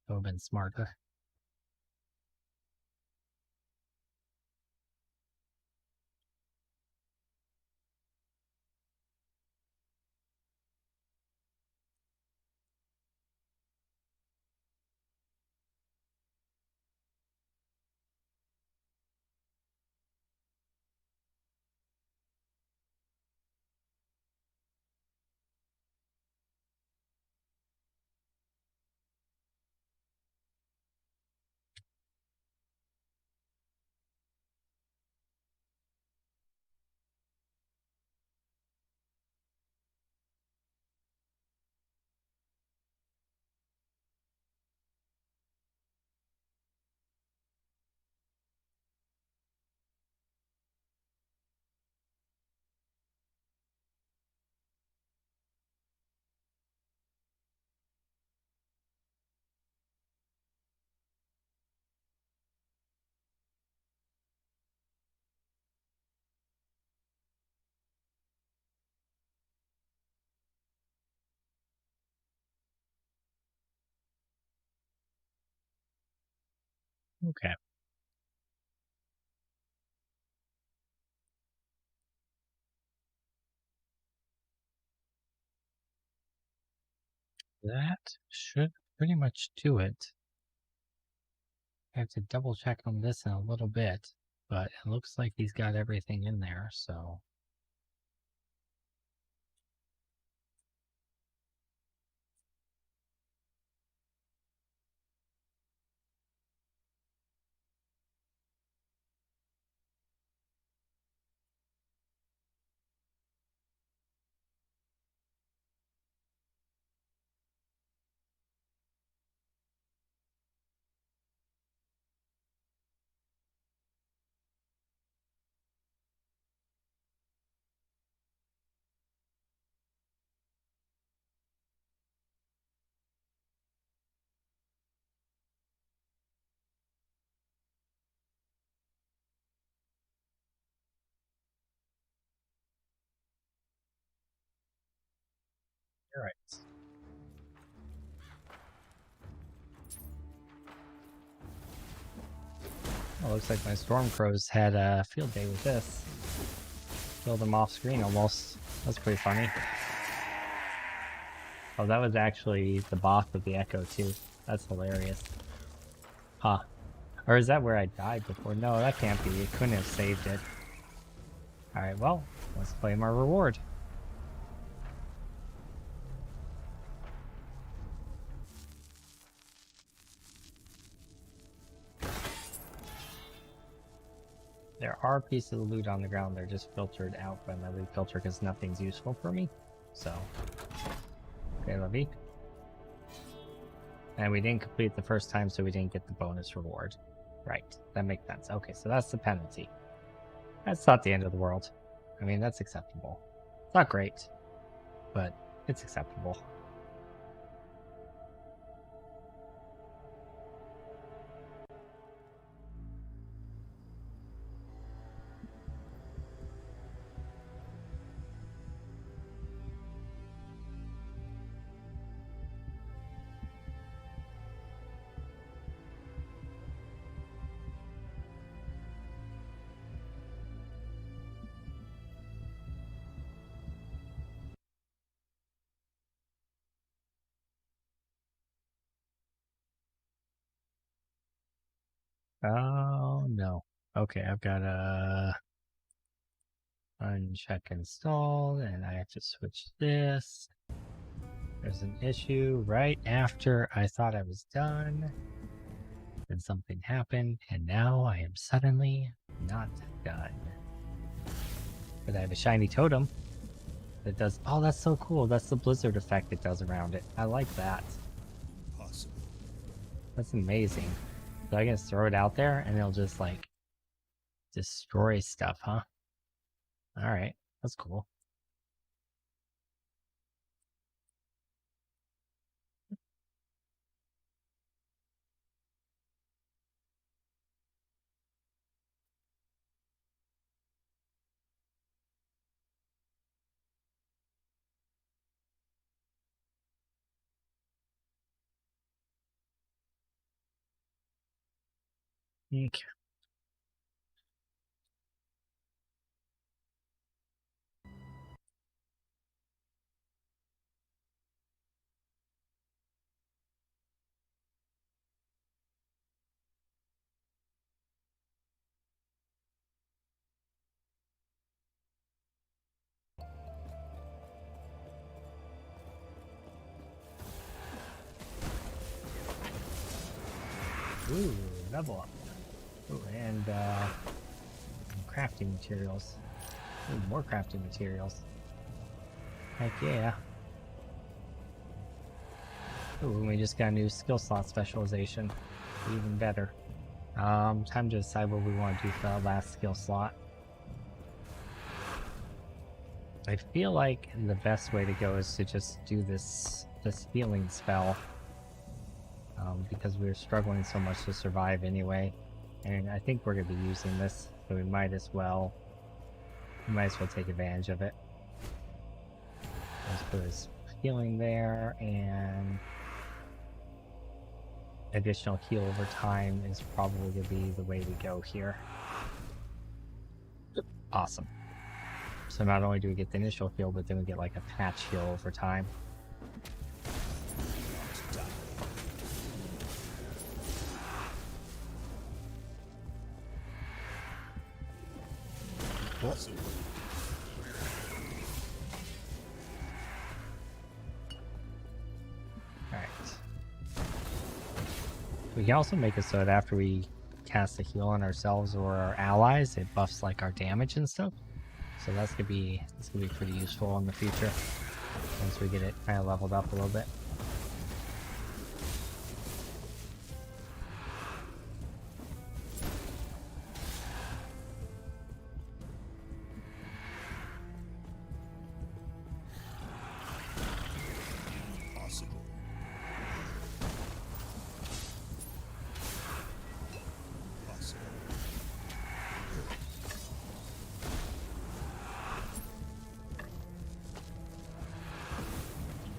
It would have been smarter. Okay. That should pretty much do it. I have to double check on this in a little bit, but it looks like he's got everything in there, so. All right. Well, looks like my Stormcrows had a field day with this. Killed them off screen almost. That's pretty funny. Oh, that was actually the boss of the Echo too. That's hilarious. Huh. Or is that where I died before? No, that can't be. It couldn't have saved it. Alright, well, let's claim our reward. There are pieces of loot on the ground. They're just filtered out by my loot filter because nothing's useful for me. So, okay, Levy. And we didn't complete the first time, so we didn't get the bonus reward. Right, that makes sense. Okay, so that's the penalty. That's not the end of the world. I mean, that's acceptable. It's not great, but it's acceptable. Oh, no. Okay, I've got a uncheck installed, and I have to switch this. There's an issue right after I thought I was done. Then something happened, and now I am suddenly not done. But I have a shiny totem that does. Oh, that's so cool. That's the blizzard effect it does around it. I like that. Possible. That's amazing. So I can just throw it out there and it'll just like destroy stuff, huh? Alright, that's cool. Okay. Ooh, level up. Ooh, and crafting materials. Ooh, more crafting materials. Heck yeah. Ooh, and we just got a new skill slot specialization. Even better. Time to decide what we want to do for our last skill slot. I feel like the best way to go is to just do this healing spell. Because we were struggling so much to survive anyway. And I think we're going to be using this, so we might as well take advantage of it. Let's put his healing there, and additional heal over time is probably going to be the way we go here. Awesome. So not only do we get the initial heal, but then we get like a patch heal over time. Possible. Alright. We can also make it so that after we cast a heal on ourselves or our allies, it buffs like our damage and stuff. So that's gonna be pretty useful in the future once we get it kind of leveled up a little bit. Possible. Possible.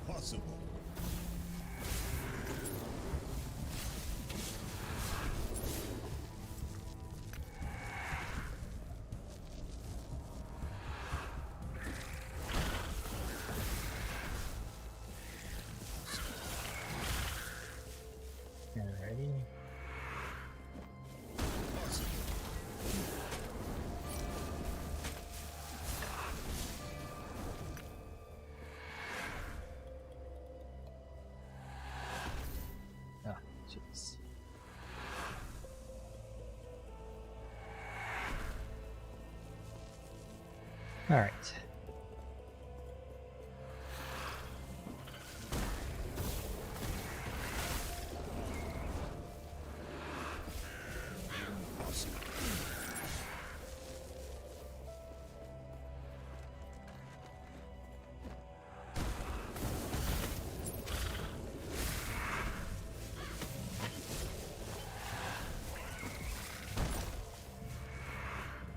Possible. Alrighty. Ah, jeez. Alright.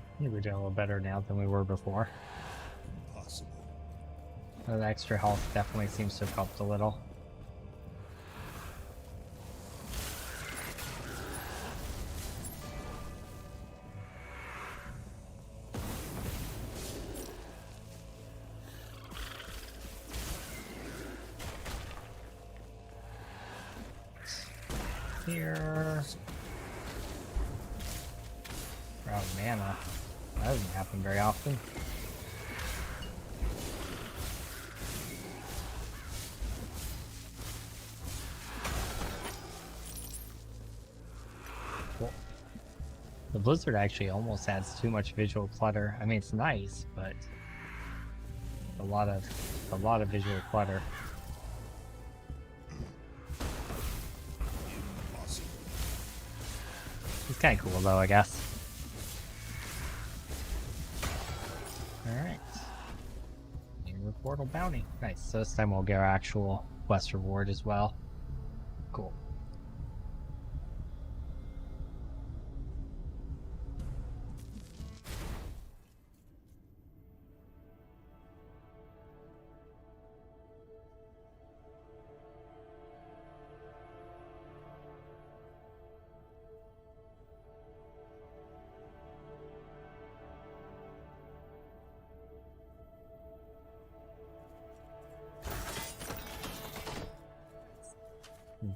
I think we're doing a little better now than we were before. Possible. The extra health definitely seems to have helped a little. Here. Oh, mana. That doesn't happen very often. Cool. The blizzard actually almost adds too much visual clutter. I mean, it's nice, but a lot of visual clutter. Possible. It's kind of cool though, I guess. Alright. New portal bounty. Nice. So this time we'll get our actual quest reward as well. Cool.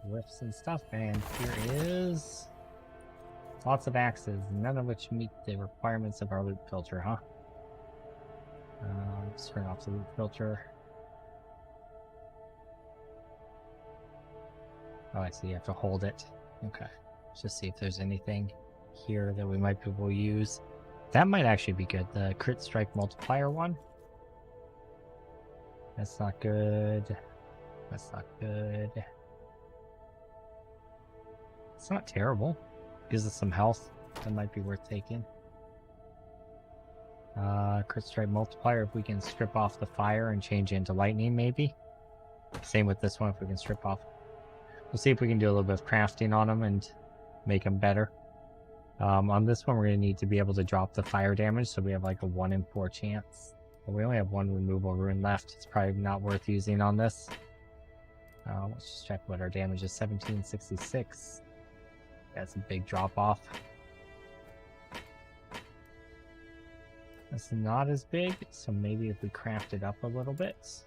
Glyphs and stuff, and here is lots of axes, none of which meet the requirements of our loot filter, huh? Let's turn off the loot filter. Oh, I see, you have to hold it. Okay, let's just see if there's anything here that we might be able to use. That might actually be good, the crit strike multiplier one. That's not good. That's not good. It's not terrible. Gives us some health. That might be worth taking. Crit strike multiplier if we can strip off the fire and change it into lightning, maybe. Same with this one if we can strip off. We'll see if we can do a little bit of crafting on them and make them better. On this one, we're going to need to be able to drop the fire damage, so we have like a 1 in 4 chance. But we only have 1 removal rune left. It's probably not worth using on this. Let's just check what our damage is. 1766. That's a big drop off. That's not as big, so maybe if we craft it up a little bit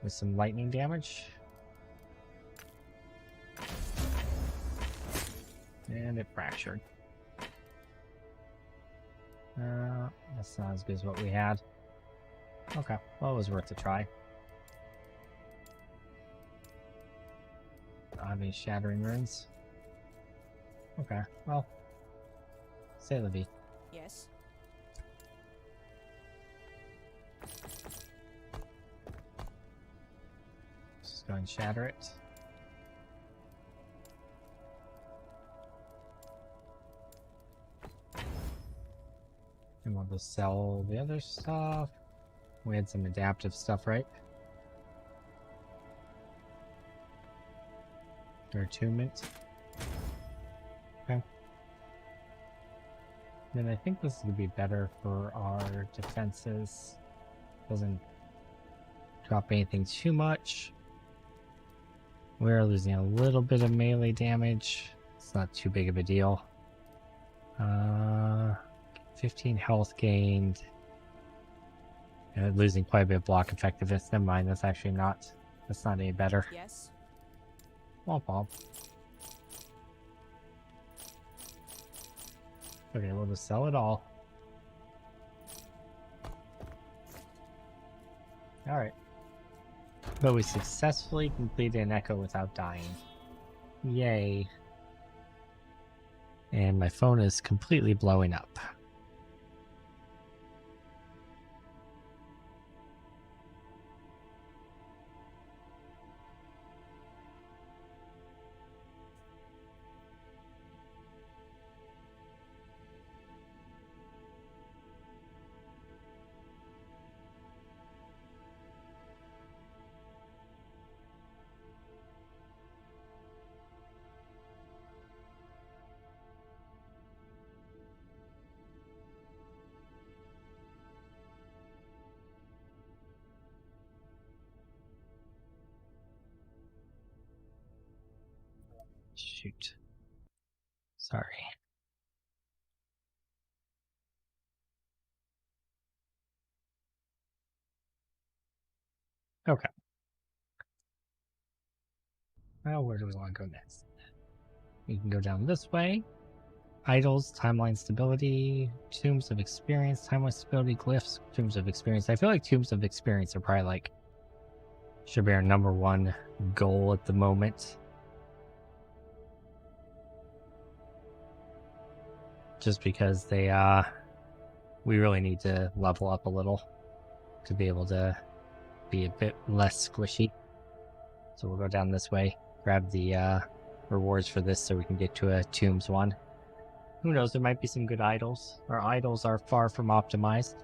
with some lightning damage. And it fractured. That's not as good as what we had. Okay, well, it was worth a try. Any shattering runes? Okay, well, say la vie. Yes. Just go and shatter it. And we'll just sell the other stuff. We had some adaptive stuff, right? Or attunement. Okay. Then I think this would be better for our defenses. Doesn't drop anything too much. We're losing a little bit of melee damage. It's not too big of a deal. 15 health gained. Losing quite a bit of block effectiveness. Never mind, that's actually not. That's not any better. Yes. Womp womp. Okay, we'll just sell it all. Alright. But we successfully completed an echo without dying. Yay. And my phone is completely blowing up. Shoot. Sorry. Okay. Well, where do we want to go next? We can go down this way. Idols, timeline stability, tombs of experience, timeline stability, glyphs, tombs of experience. I feel like tombs of experience are probably like should be our #1 goal at the moment. Just because they we really need to level up a little to be able to be a bit less squishy. So we'll go down this way, grab the rewards for this so we can get to a tombs one. Who knows, there might be some good idols. Our idols are far from optimized.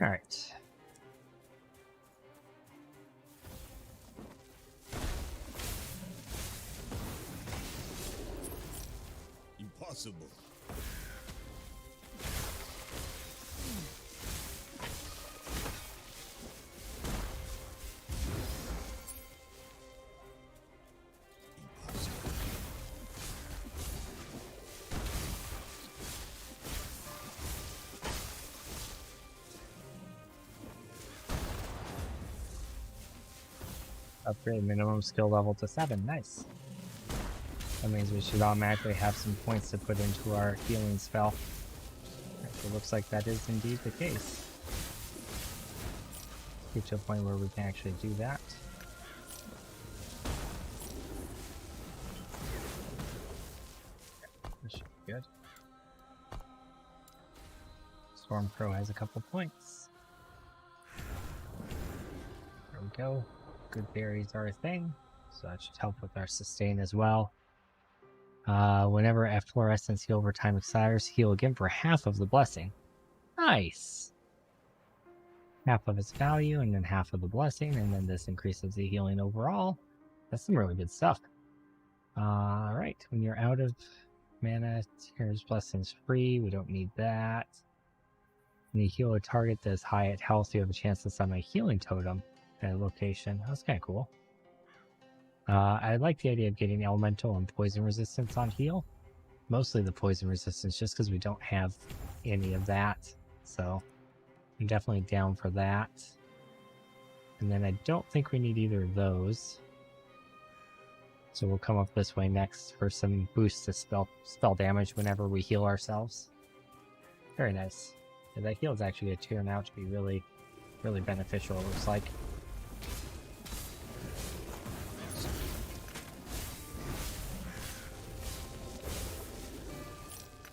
Alright. Impossible. Upgrade minimum skill level to 7. Nice. That means we should automatically have some points to put into our healing spell. It looks like that is indeed the case. Get to a point where we can actually do that. This should be good. Stormcrow has a couple points. There we go. Good berries are a thing, so that should help with our sustain as well. Whenever efflorescence heal over time expires, heal again for half of the blessing. Nice! Half of its value, and then half of the blessing, and then this increases the healing overall. That's some really good stuff. Alright, when you're out of mana, here's blessings free. We don't need that. When you heal a target that is high at health, you have a chance to summon a healing totem at a location. That's kind of cool. I like the idea of getting elemental and poison resistance on heal. Mostly the poison resistance, just because we don't have any of that. So I'm definitely down for that. And then I don't think we need either of those. So we'll come up this way next for some boosts to spell damage whenever we heal ourselves. Very nice. Yeah, that heal is actually going to turn out to be really, really beneficial, it looks like.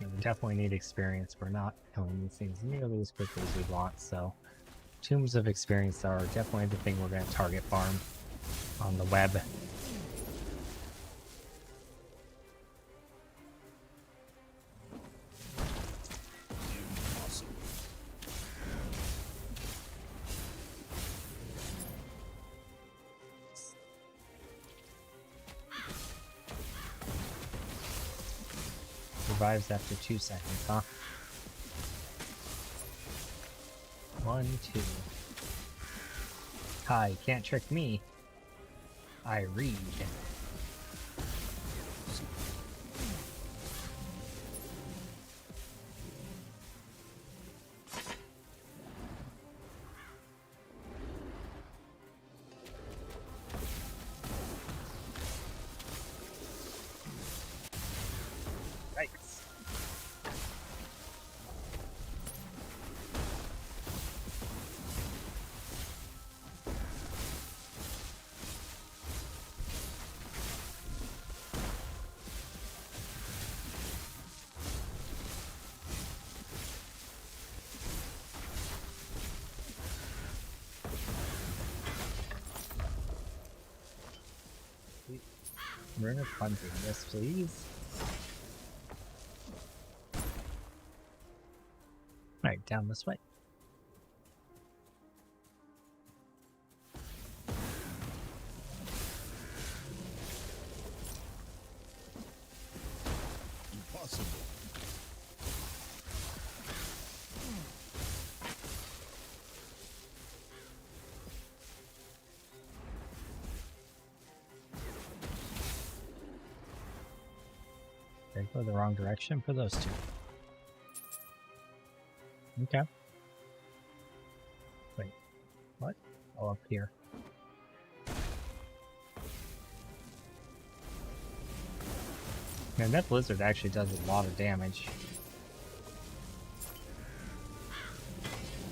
Yeah, we definitely need experience. We're not killing these things nearly as quickly as we want, so tombs of experience are definitely the thing we're going to target farm on the web. Revives after 2 seconds, huh? 1, 2. Ha, you can't trick me. I read. Yikes. Rune of Hunting, yes please. Alright, down this way. Impossible. Did I go the wrong direction for those two? Okay. Wait, what? Oh, up here. Man, that blizzard actually does a lot of damage.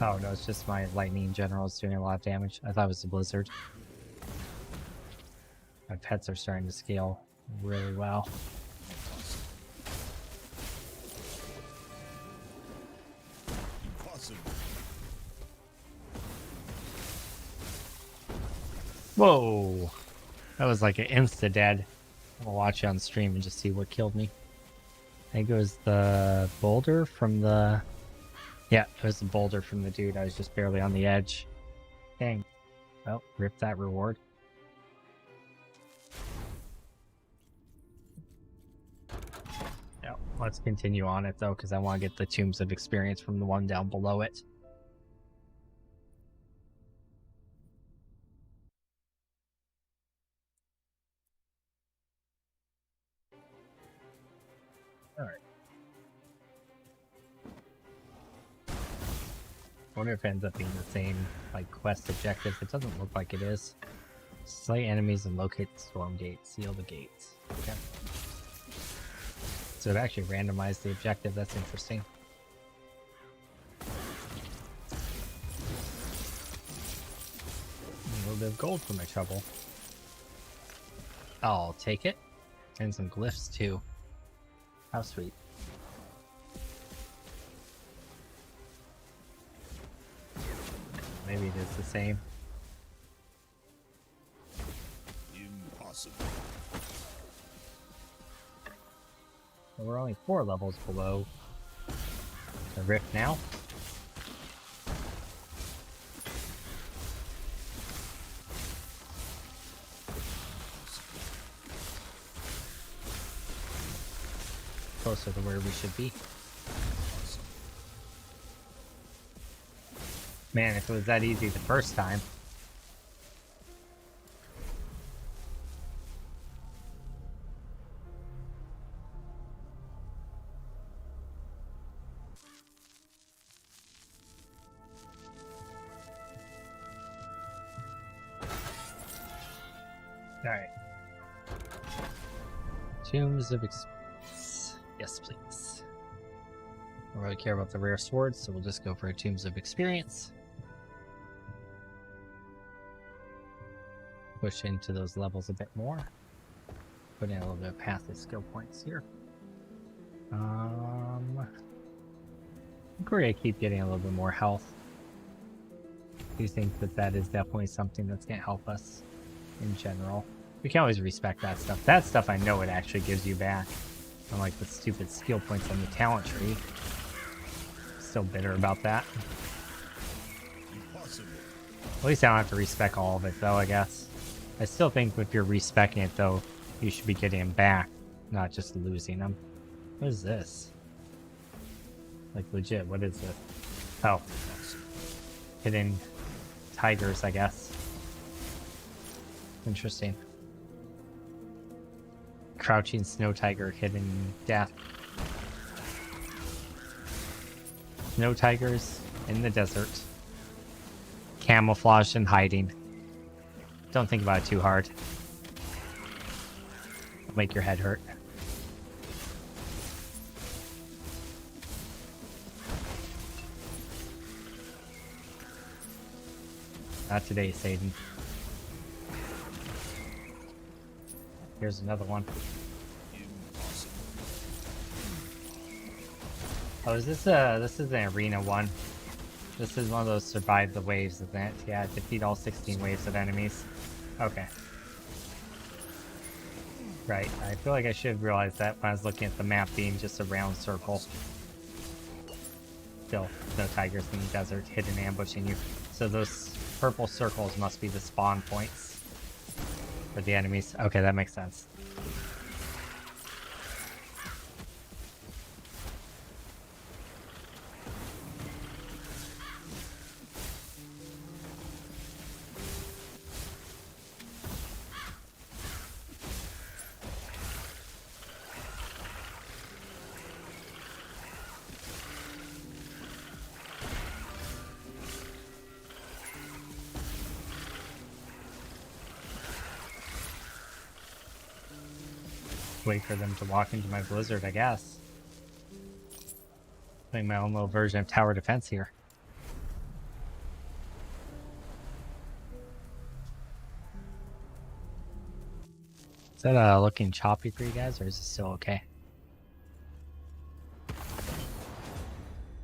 Oh no, it's just my lightning in general is doing a lot of damage. I thought it was the blizzard. My pets are starting to scale really well. Impossible. Whoa! That was like an insta-dead. I'll watch it on stream and just see what killed me. I think it was the boulder from the... Yeah, it was the boulder from the dude. I was just barely on the edge. Dang. Well, rip that reward. Yeah, let's continue on it though, because I want to get the tombs of experience from the one down below it. Alright. I wonder if it ends up being the same, like, quest objective. It doesn't look like it is. Slay enemies and locate the storm gate. Seal the gates. Okay. So it actually randomized the objective. That's interesting. A little bit of gold for my trouble. I'll take it. And some glyphs too. How sweet. Maybe it is the same. Impossible. Well, we're only 4 levels below the rift now. Closer to where we should be. Man, if it was that easy the first time. Alright. Tombs of Experience. Yes, please. I don't really care about the rare swords, so we'll just go for Tombs of Experience. Push into those levels a bit more. Put in a little bit of passive skill points here. I think we're gonna keep getting a little bit more health. I do think that that is definitely something that's gonna help us in general. We can always respect that stuff. That stuff I know it actually gives you back. Unlike the stupid skill points on the talent tree. Still bitter about that. Impossible. At least I don't have to respec all of it though, I guess. I still think if you're respecing it though, you should be getting them back, not just losing them. What is this? Like legit, what is this? Oh. Hidden tigers, I guess. Interesting. Crouching snow tiger, hidden death. Snow tigers in the desert. Camouflaged and hiding. Don't think about it too hard. It'll make your head hurt. Not today, Satan. Here's another one. Oh, is this is an arena one. This is one of those survive the waves, isn't it? Yeah, defeat all 16 waves of enemies. Okay. Right, I feel like I should have realized that when I was looking at the map being just a round circle. Still, no tigers in the desert, hidden ambushing you. So those purple circles must be the spawn points for the enemies. Okay, that makes sense. Wait for them to walk into my blizzard, I guess. Playing my own little version of tower defense here. Is that looking choppy for you guys, or is it still okay?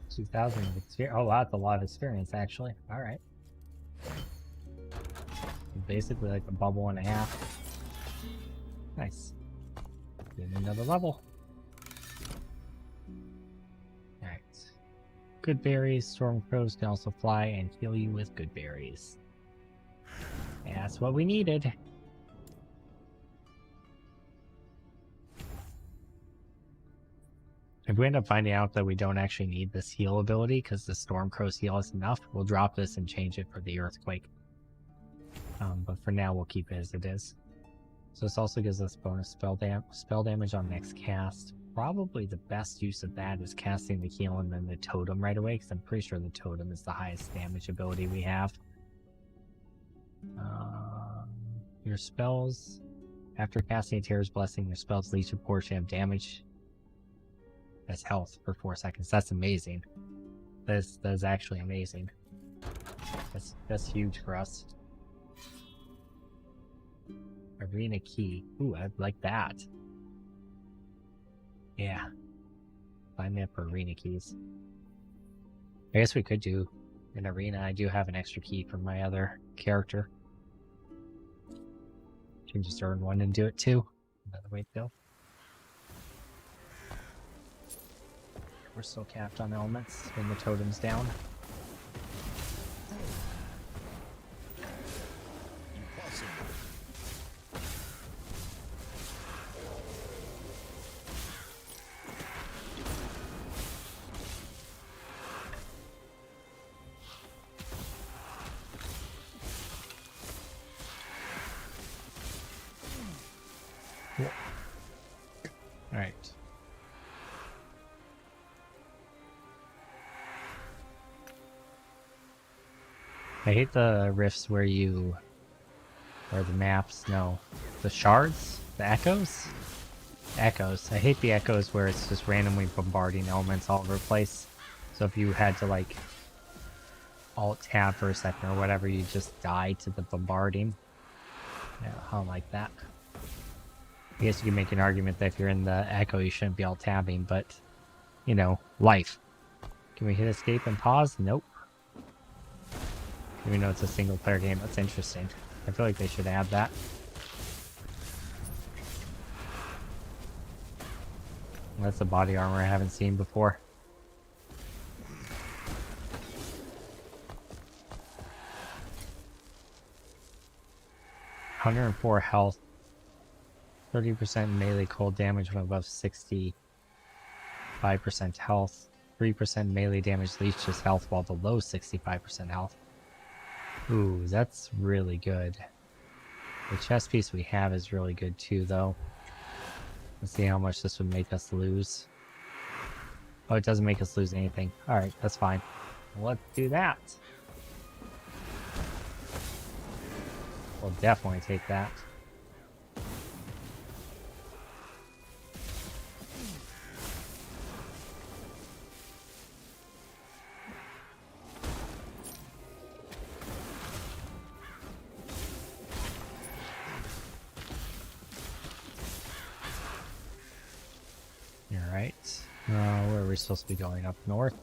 2,000 experience. Oh wow, that's a lot of experience actually. All right. Basically like a bubble and a half. Nice. Getting another level. Alright. Good berries. Storm crows can also fly and heal you with good berries. And that's what we needed. If we end up finding out that we don't actually need this heal ability because the Storm Crow's heal is enough, we'll drop this and change it for the Earthquake. But for now, we'll keep it as it is. So this also gives us bonus spell damage on next cast. Probably the best use of that is casting the heal and then the totem right away, because I'm pretty sure the totem is the highest damage ability we have. Your spells, after casting a Terror's Blessing, your spells leech a portion of damage as health for 4 seconds. That's amazing. That is actually amazing. That's huge for us. Arena key. Ooh, I'd like that. Yeah. Find me up for arena keys. I guess we could do an arena. I do have an extra key from my other character. Can just earn one and do it too. Another way to go. We're still capped on elements when the totem's down. Alright. I hate the rifts where the maps know the shards, the echoes. echoes. I hate the echoes where it's just randomly bombarding elements all over the place. So if you had to like alt tab for a second or whatever, you just die to the bombarding. Yeah, I don't like that. I guess you can make an argument that if you're in the echo, you shouldn't be alt tabbing, but you know, life. Can we hit escape and pause? Nope. Even though it's a single player game, that's interesting. I feel like they should add that. That's a body armor I haven't seen before. (104 health). 30% melee cold damage when above 65% health. 3% melee damage leeches health while below 65% health. Ooh, that's really good. The chest piece we have is really good too, though. Let's see how much this would make us lose. Oh, it doesn't make us lose anything. Alright, that's fine. Let's do that. We'll definitely take that. Alright. Where are we supposed to be going? Up north?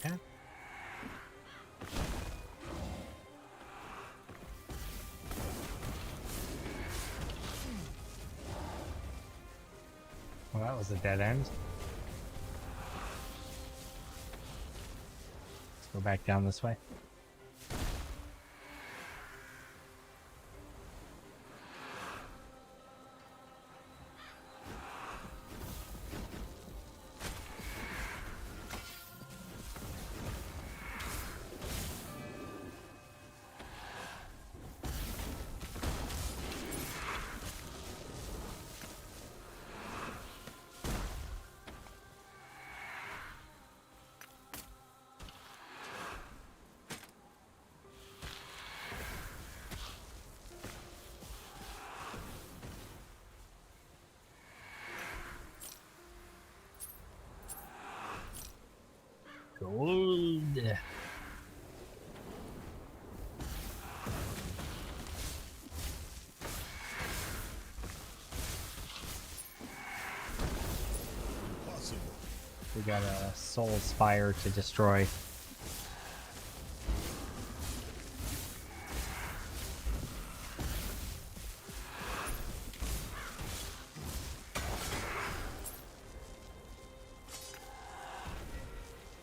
Yeah. Well, that was a dead end. Let's go back down this way. Gold. Possible. We got a soul spire to destroy.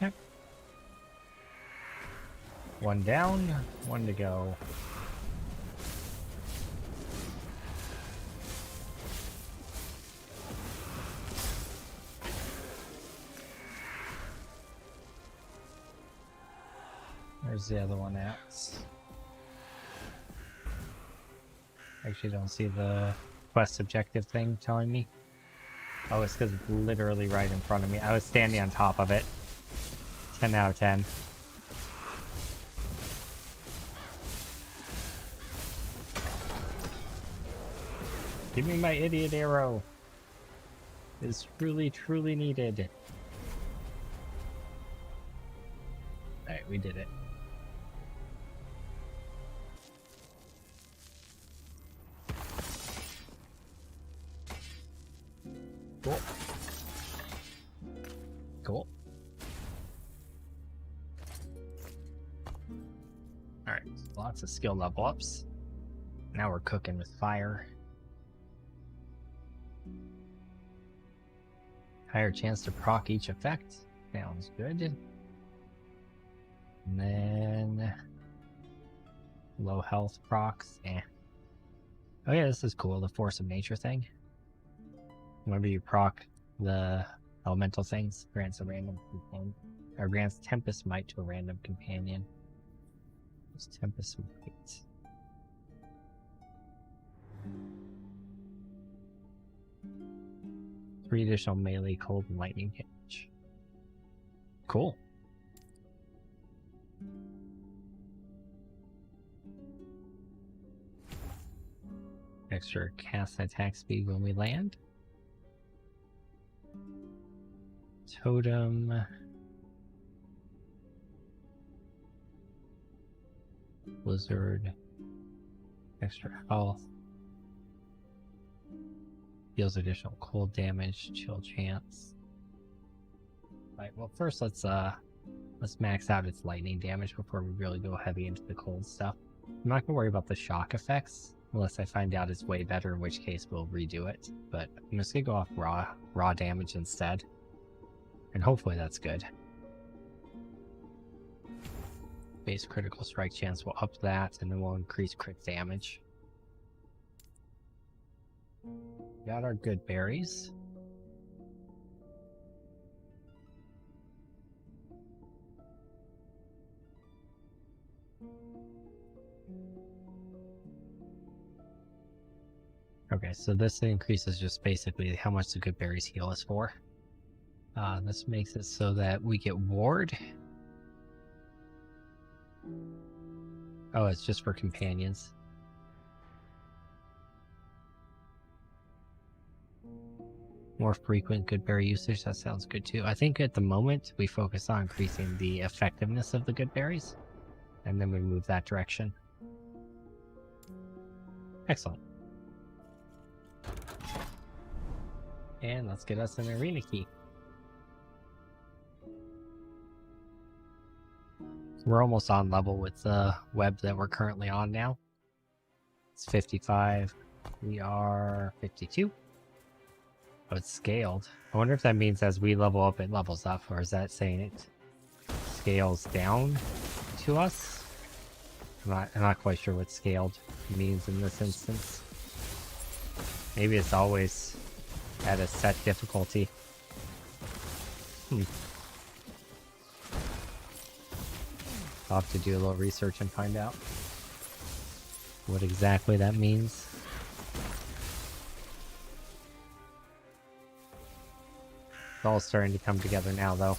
Yep. One down, one to go. Where's the other one at? Actually, don't see the quest objective thing telling me. Oh, it's because it's literally right in front of me. I was standing on top of it. 10 out of 10. Give me my idiot arrow. It's truly, truly needed. Alright, we did it. Cool. Cool. Alright, lots of skill level ups. Now we're cooking with fire. Higher chance to proc each effect. Sounds good. And then low health procs. Eh. Oh yeah, this is cool. The force of nature thing. Whenever you proc the elemental things. Grants a random companion, or grants Tempest Might to a random companion. What's Tempest Might? Three additional melee, cold, and lightning damage. Cool. Extra cast attack speed when we land. Totem. Blizzard. Extra health. Deals additional cold damage, chill chance. Right, well first let's max out its lightning damage before we really go heavy into the cold stuff. I'm not gonna worry about the shock effects unless I find out it's way better, in which case we'll redo it. But I'm just gonna go off raw damage instead. And hopefully that's good. Base critical strike chance will up that, and then we'll increase crit damage. Got our good berries. Okay, so this increases just basically how much the good berries heal us for. This makes it so that we get ward. Oh, it's just for companions. More frequent good berry usage, that sounds good too. I think at the moment we focus on increasing the effectiveness of the good berries, and then we move that direction. Excellent. And let's get us an arena key. We're almost on level with the web that we're currently on now. It's 55. We are 52. Oh, it's scaled. I wonder if that means as we level up, it levels up, or is that saying it scales down to us? I'm not quite sure what scaled means in this instance. Maybe it's always at a set difficulty. I'll have to do a little research and find out what exactly that means. It's all starting to come together now, though.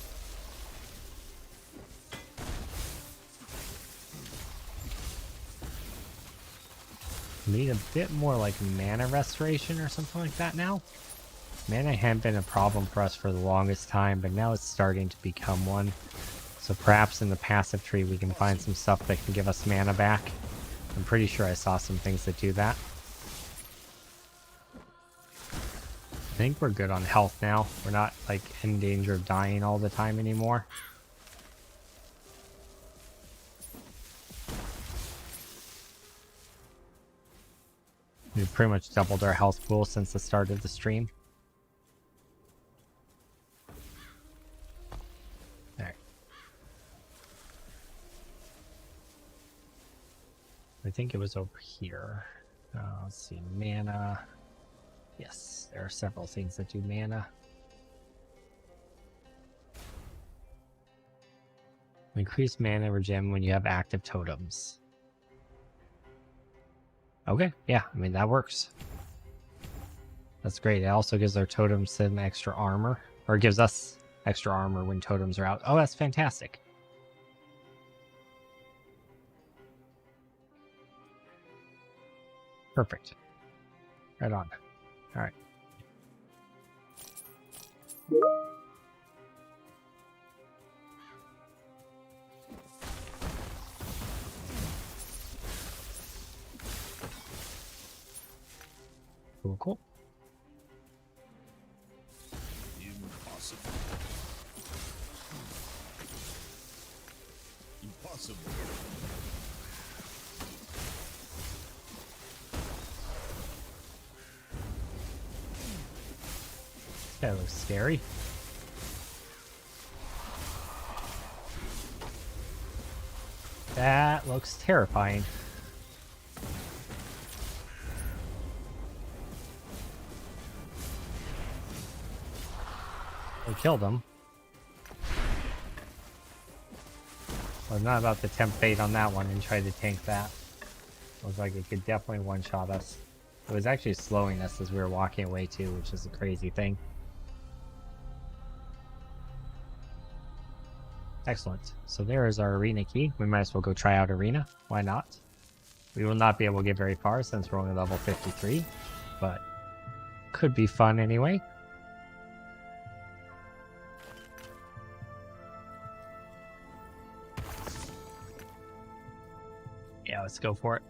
Need a bit more like mana restoration or something like that now. Mana hadn't been a problem for us for the longest time, but now it's starting to become one. So perhaps in the passive tree we can find some stuff that can give us mana back. I'm pretty sure I saw some things that do that. I think we're good on health now. We're not like in danger of dying all the time anymore. We've pretty much doubled our health pool since the start of the stream. Alright. I think it was over here. Let's see, mana. Yes, there are several things that do mana. Increase mana regen when you have active totems. Okay, yeah, I mean, that works. That's great. It also gives our totems some extra armor, or gives us extra armor when totems are out. Oh, that's fantastic. Perfect. Right on. All right. Cool, cool. Impossible. Impossible. That looks scary. That looks terrifying. We killed him. I'm not about to tempt fate on that one and try to tank that. Looks like it could definitely one-shot us. It was actually slowing us as we were walking away too, which is a crazy thing. Excellent. So there is our arena key. We might as well go try out arena. Why not? We will not be able to get very far since we're only level 53, but could be fun anyway. Yeah, let's go for it.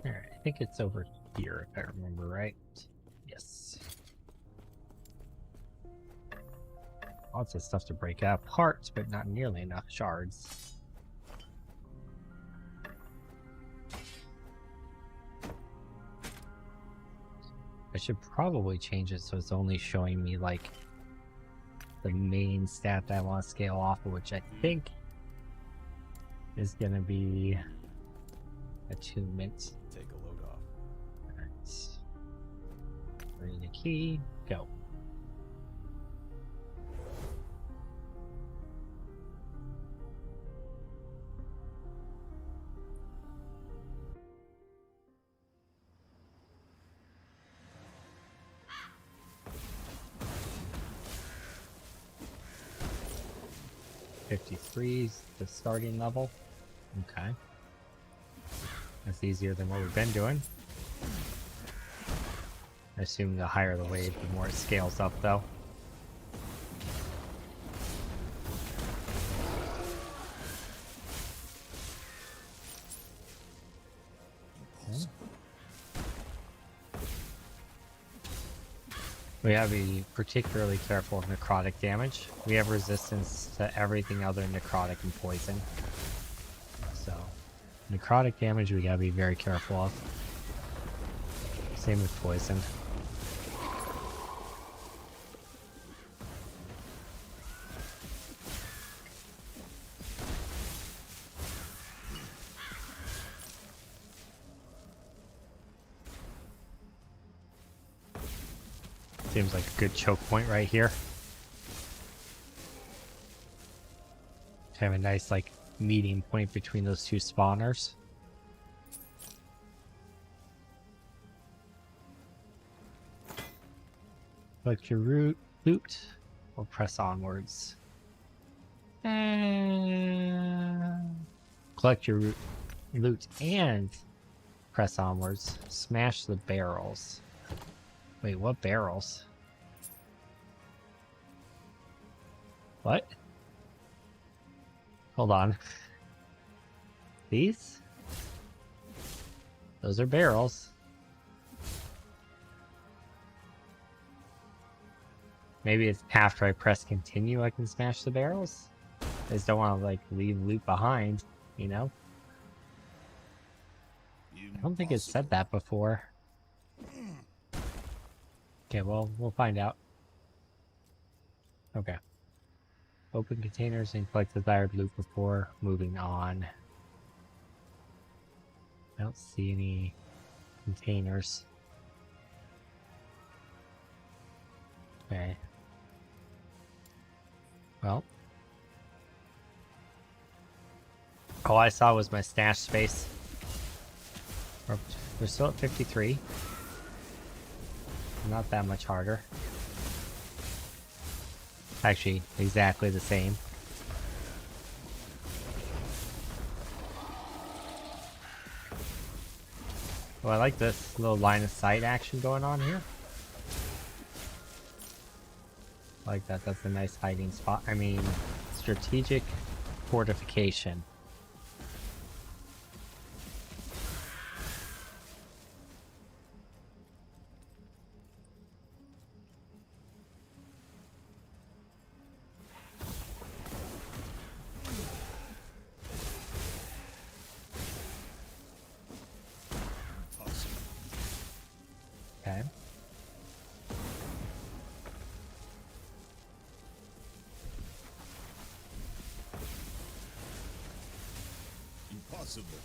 Alright, I think it's over here if I remember right. Yes. Lots of stuff to break up. Hearts, but not nearly enough shards. I should probably change it so it's only showing me like the main stat that I want to scale off of, which I think is going to be attunement. Take a load off. Alright. Bring the key. Go. .53's the starting level. Okay. That's easier than what we've been doing. I assume the higher the wave, the more it scales up, though. Okay. We have to be particularly careful of necrotic damage. We have resistance to everything other than necrotic and poison. So, necrotic damage we gotta be very careful of. Same with poison. Seems like a good choke point right here. Have a nice like meeting point between those two spawners. Collect your loot or press onwards. Collect your loot and press onwards. Smash the barrels. Wait, what barrels? What? Hold on. These? Those are barrels. Maybe it's after I press continue I can smash the barrels? I just don't want to like leave loot behind, you know? I don't think it said that before. Okay, well, we'll find out. Okay. Open containers and collect desired loot before moving on. I don't see any containers. Okay. Well. All I saw was my stash space. We're still at 53. Not that much harder. Actually, exactly the same. Oh, I like this little line of sight action going on here. I like that. That's a nice hiding spot. I mean, strategic fortification. Okay. Impossible.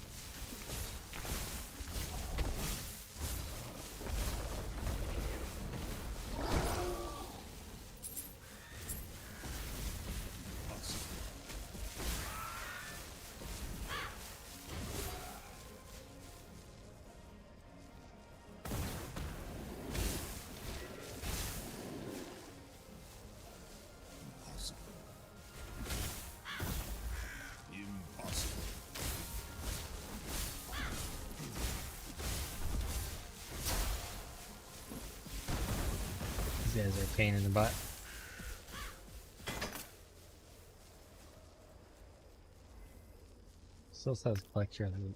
These guys are a pain in the butt. Still says collect your loot.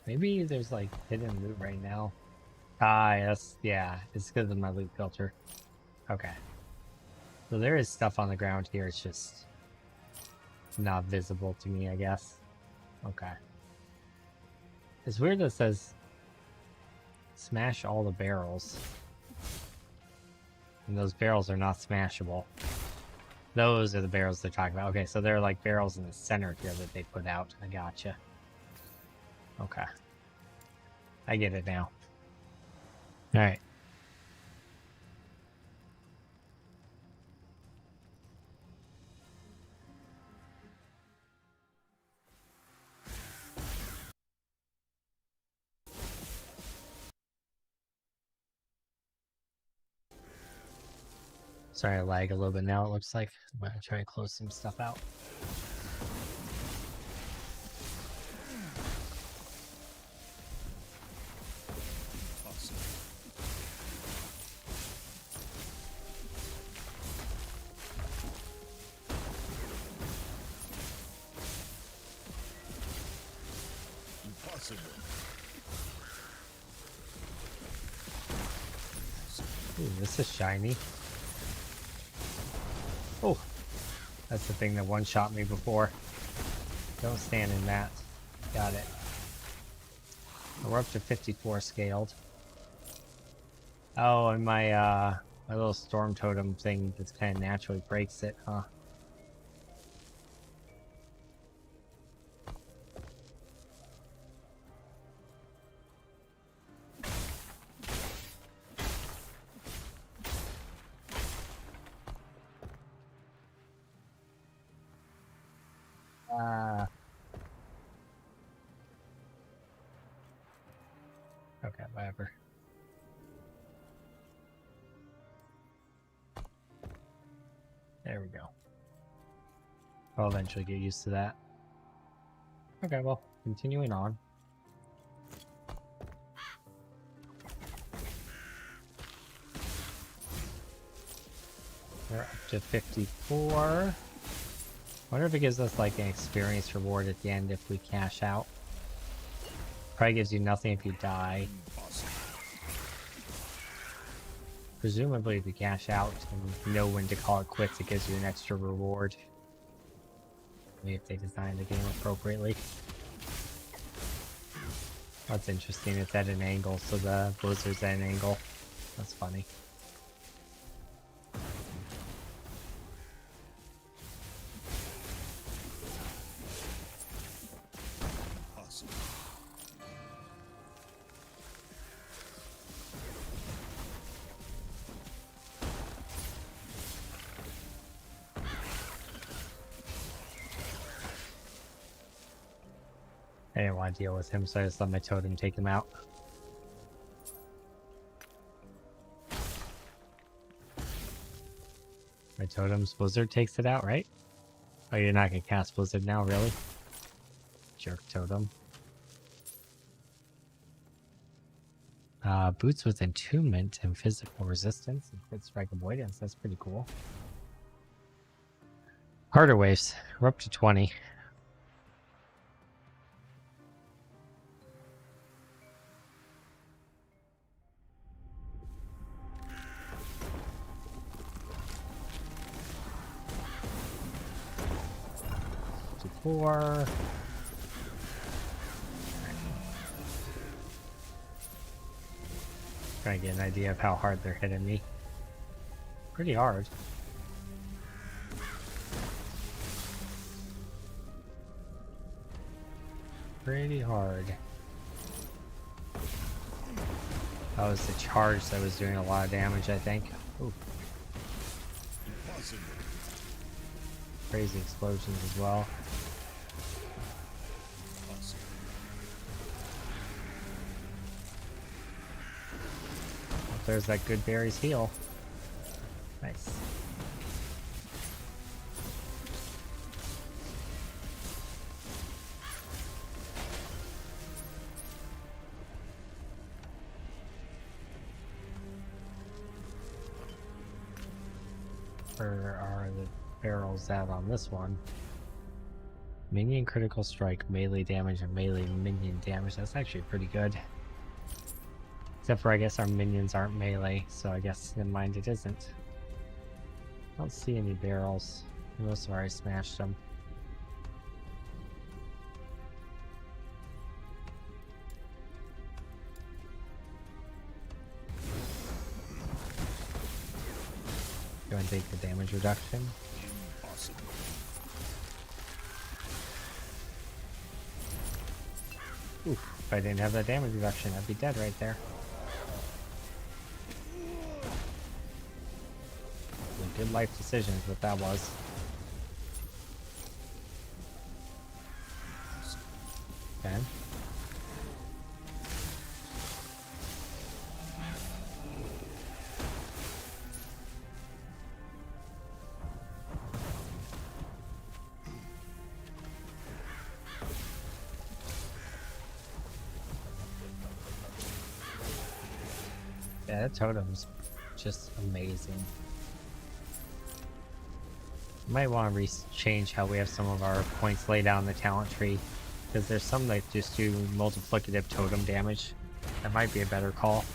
Maybe there's like hidden loot right now. Ah, yes, yeah, it's because of my loot filter. Okay. So there is stuff on the ground here, it's just not visible to me, I guess. Okay. It's weird that it says smash all the barrels. And those barrels are not smashable. Those are the barrels they're talking about. Okay, so they're like barrels in the center here that they put out. I gotcha. Okay. I get it now. Alright. Sorry, I lag a little bit now, it looks like. I'm gonna try to close some stuff out. Ooh, this is shiny. Oh, that's the thing that one-shot me before. Don't stand in that. Got it. We're up to 54 scaled. Oh, and my my little storm totem thing just kind of naturally breaks it, huh? Okay, whatever. There we go. I'll eventually get used to that. Okay, well, continuing on. We're up to 54. Wonder if it gives us like an experience reward at the end if we cash out. Probably gives you nothing if you die. Presumably if you cash out and know when to call it quits, it gives you an extra reward. Maybe if they design the game appropriately. That's interesting, it's at an angle, so the blizzard's at an angle. That's funny. I didn't want to deal with him, so I just let my totem take him out. My totem's Blizzard takes it out, right? Oh, you're not gonna cast Blizzard now, really? Jerk totem. Boots with attunement and physical resistance and crit strike avoidance. That's pretty cool. Harder waves. We're up to 20. Four. Trying to get an idea of how hard they're hitting me. Pretty hard. pretty hard. That was the charge that was doing a lot of damage, I think. Ooh. Impossible. Crazy explosions as well. Impossible. There's that good berries heal. Nice. Where are the barrels at on this one? Minion critical strike, melee damage, and melee minion damage. That's actually pretty good. Except for I guess our minions aren't melee, so I guess in mind it isn't. I don't see any barrels. Most of already smashed them. Go and take the damage reduction. Impossible. Oof, if I didn't have that damage reduction, I'd be dead right there. Good life decisions, what that was. Okay. Yeah, that totem's just amazing. Might want to change how we have some of our points laid out in the talent tree, because there's some that just do multiplicative totem damage. That might be a better call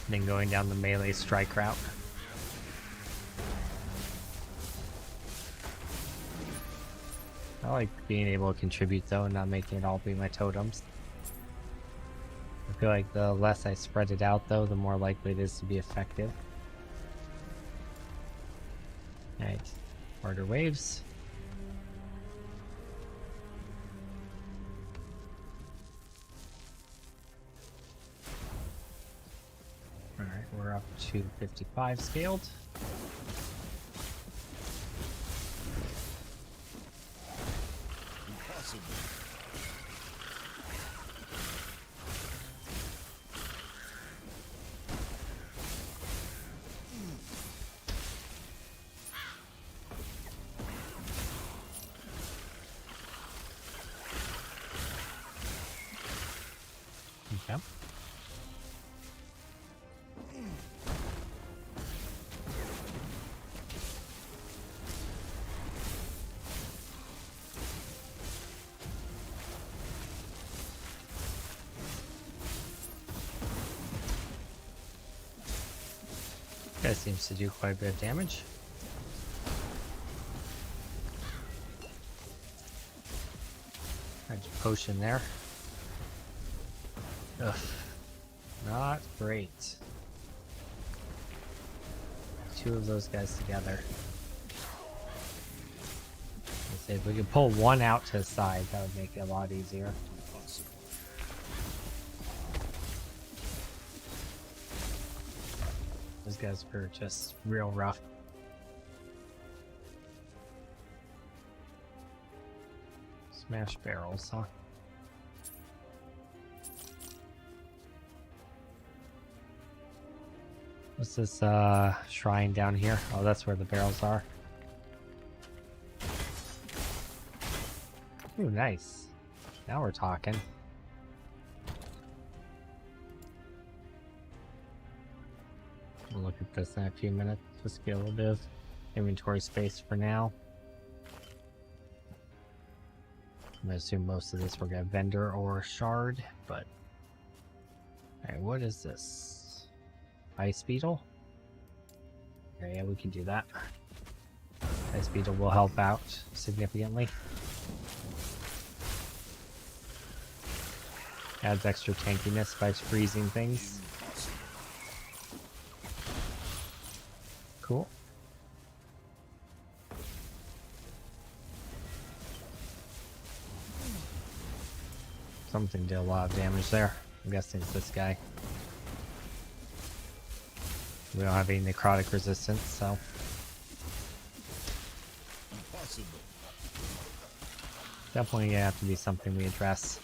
than going down the melee strike route. I like being able to contribute though and not making it all be my totems. I feel like the less I spread it out though, the more likely it is to be effective. Alright, harder waves. Alright, we're up to 55 scaled. Impossible. Okay. Guy seems to do quite a bit of damage. There's a potion there. Ugh. Not great. Two of those guys together. Let's see if we could pull one out to the side, that would make it a lot easier. Impossible. Those guys were just real rough. Smash barrels, huh? What's this shrine down here? Oh, that's where the barrels are. Ooh, nice. Now we're talking. We'll look at this in a few minutes. Just get a little bit of inventory space for now. I'm gonna assume most of this we're gonna vendor or shard, but alright, what is this? Ice beetle? Okay, yeah, we can do that. Ice beetle will help out significantly. Adds extra tankiness by freezing things. Cool. Something did a lot of damage there. I'm guessing it's this guy. We don't have any necrotic resistance, so. Impossible. Definitely gonna have to be something we address.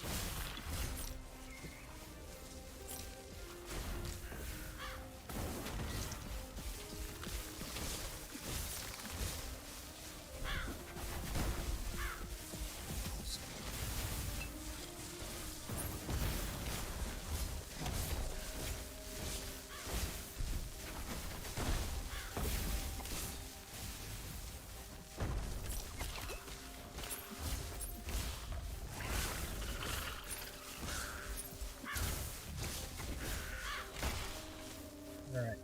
Alright.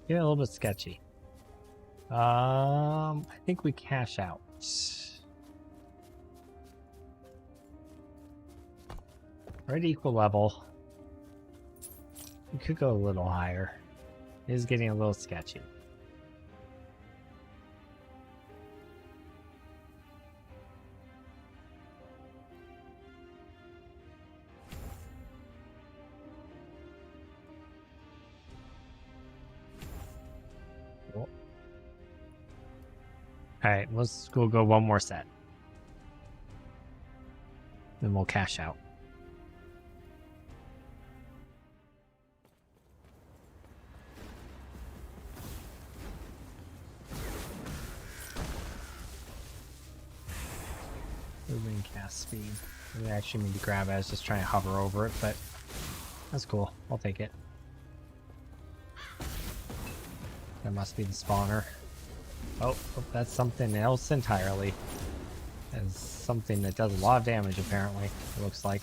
Get a little bit sketchy. I think we cash out. We're at equal level. We could go a little higher. It is getting a little sketchy. Cool. Alright, we'll go one more set. Then we'll cash out. Moving cast speed. I didn't actually mean to grab it, I was just trying to hover over it, but that's cool. I'll take it. That must be the spawner. Oh, that's something else entirely. It's something that does a lot of damage, apparently, it looks like.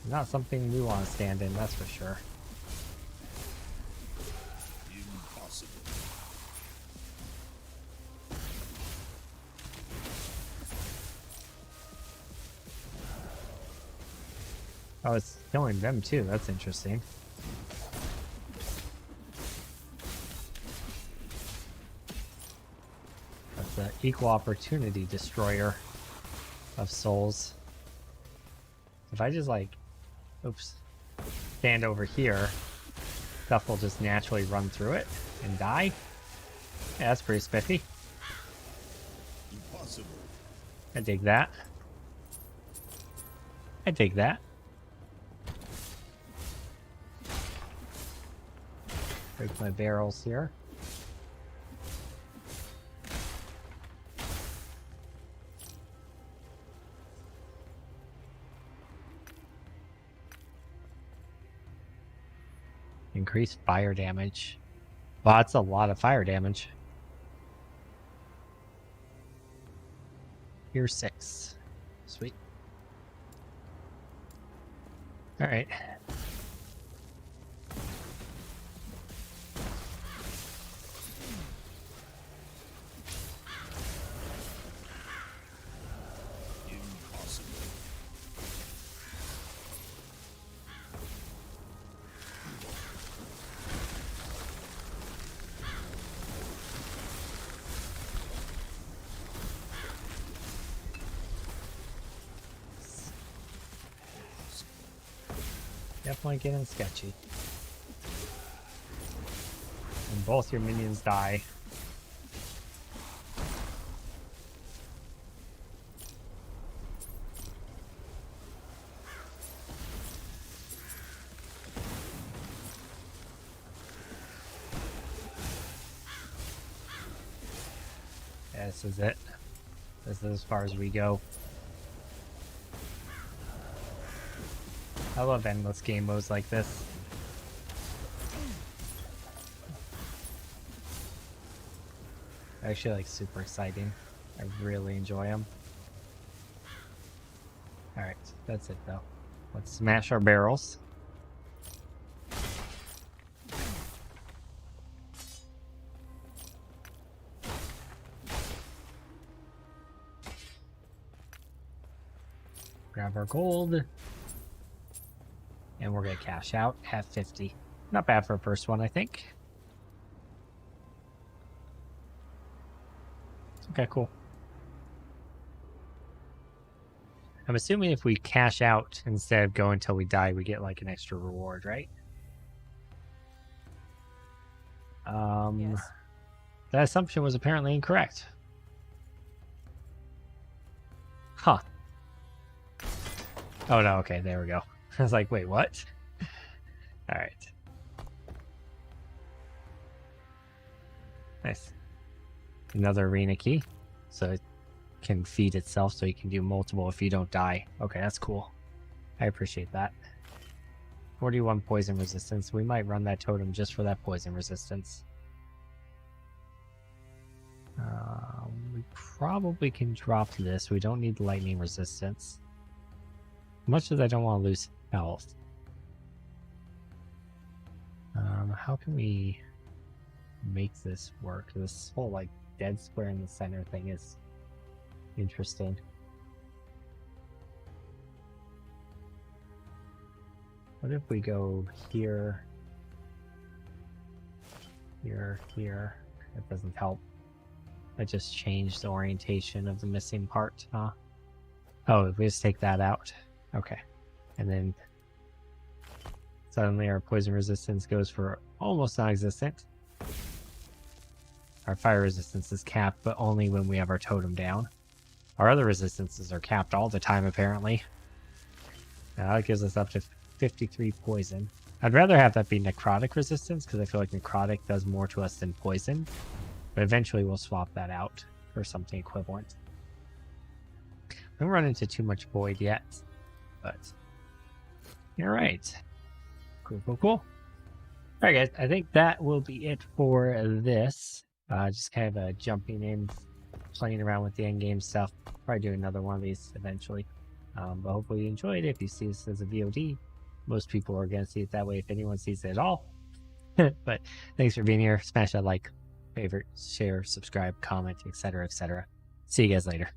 Not something we want to stand in, that's for sure. Impossible. Oh, it's killing them too, that's interesting. That's an equal opportunity destroyer of souls. If I just like, oops, stand over here, stuff will just naturally run through it and die. Yeah, that's pretty spiffy. Impossible. I dig that. I dig that. Break my barrels here. Increased fire damage. Wow, that's a lot of fire damage. Here's 6. Sweet. Alright. Impossible. Definitely getting sketchy. And both your minions die. Yeah, this is it. This is as far as we go. I love endless game modes like this. Actually, like, super exciting. I really enjoy them. Alright, that's it though. Let's smash our barrels. Grab our gold. And we're going to cash out at 50. Not bad for a first one, I think. Okay, cool. I'm assuming if we cash out instead of go until we die, we get like an extra reward, right? Yes. That assumption was apparently incorrect. Huh. Oh no, okay, there we go. I was like, wait, what? Alright. Nice. Another arena key. So it can feed itself so you can do multiple if you don't die. Okay, that's cool. I appreciate that. 41 poison resistance. We might run that totem just for that poison resistance. We probably can drop this. We don't need lightning resistance. Much as I don't want to lose health. How can we make this work? This whole like dead square in the center thing is interesting. What if we go here, here, here? That doesn't help. I just changed the orientation of the missing part, huh? Oh, we just take that out. Okay. And then suddenly our poison resistance goes for almost non-existent. Our fire resistance is capped, but only when we have our totem down. Our other resistances are capped all the time, apparently. Now that gives us up to 53 poison. I'd rather have that be necrotic resistance, because I feel like necrotic does more to us than poison. But eventually we'll swap that out for something equivalent. I haven't run into too much void yet, but you're right. Cool, cool, cool. Alright guys, I think that will be it for this. Just kind of jumping in, playing around with the endgame stuff. Probably do another one of these eventually. But hopefully you enjoyed it. If you see this as a VOD, most people are going to see it that way if anyone sees it at all. But thanks for being here. Smash that like, favorite, share, subscribe, comment, etc., etc. See you guys later.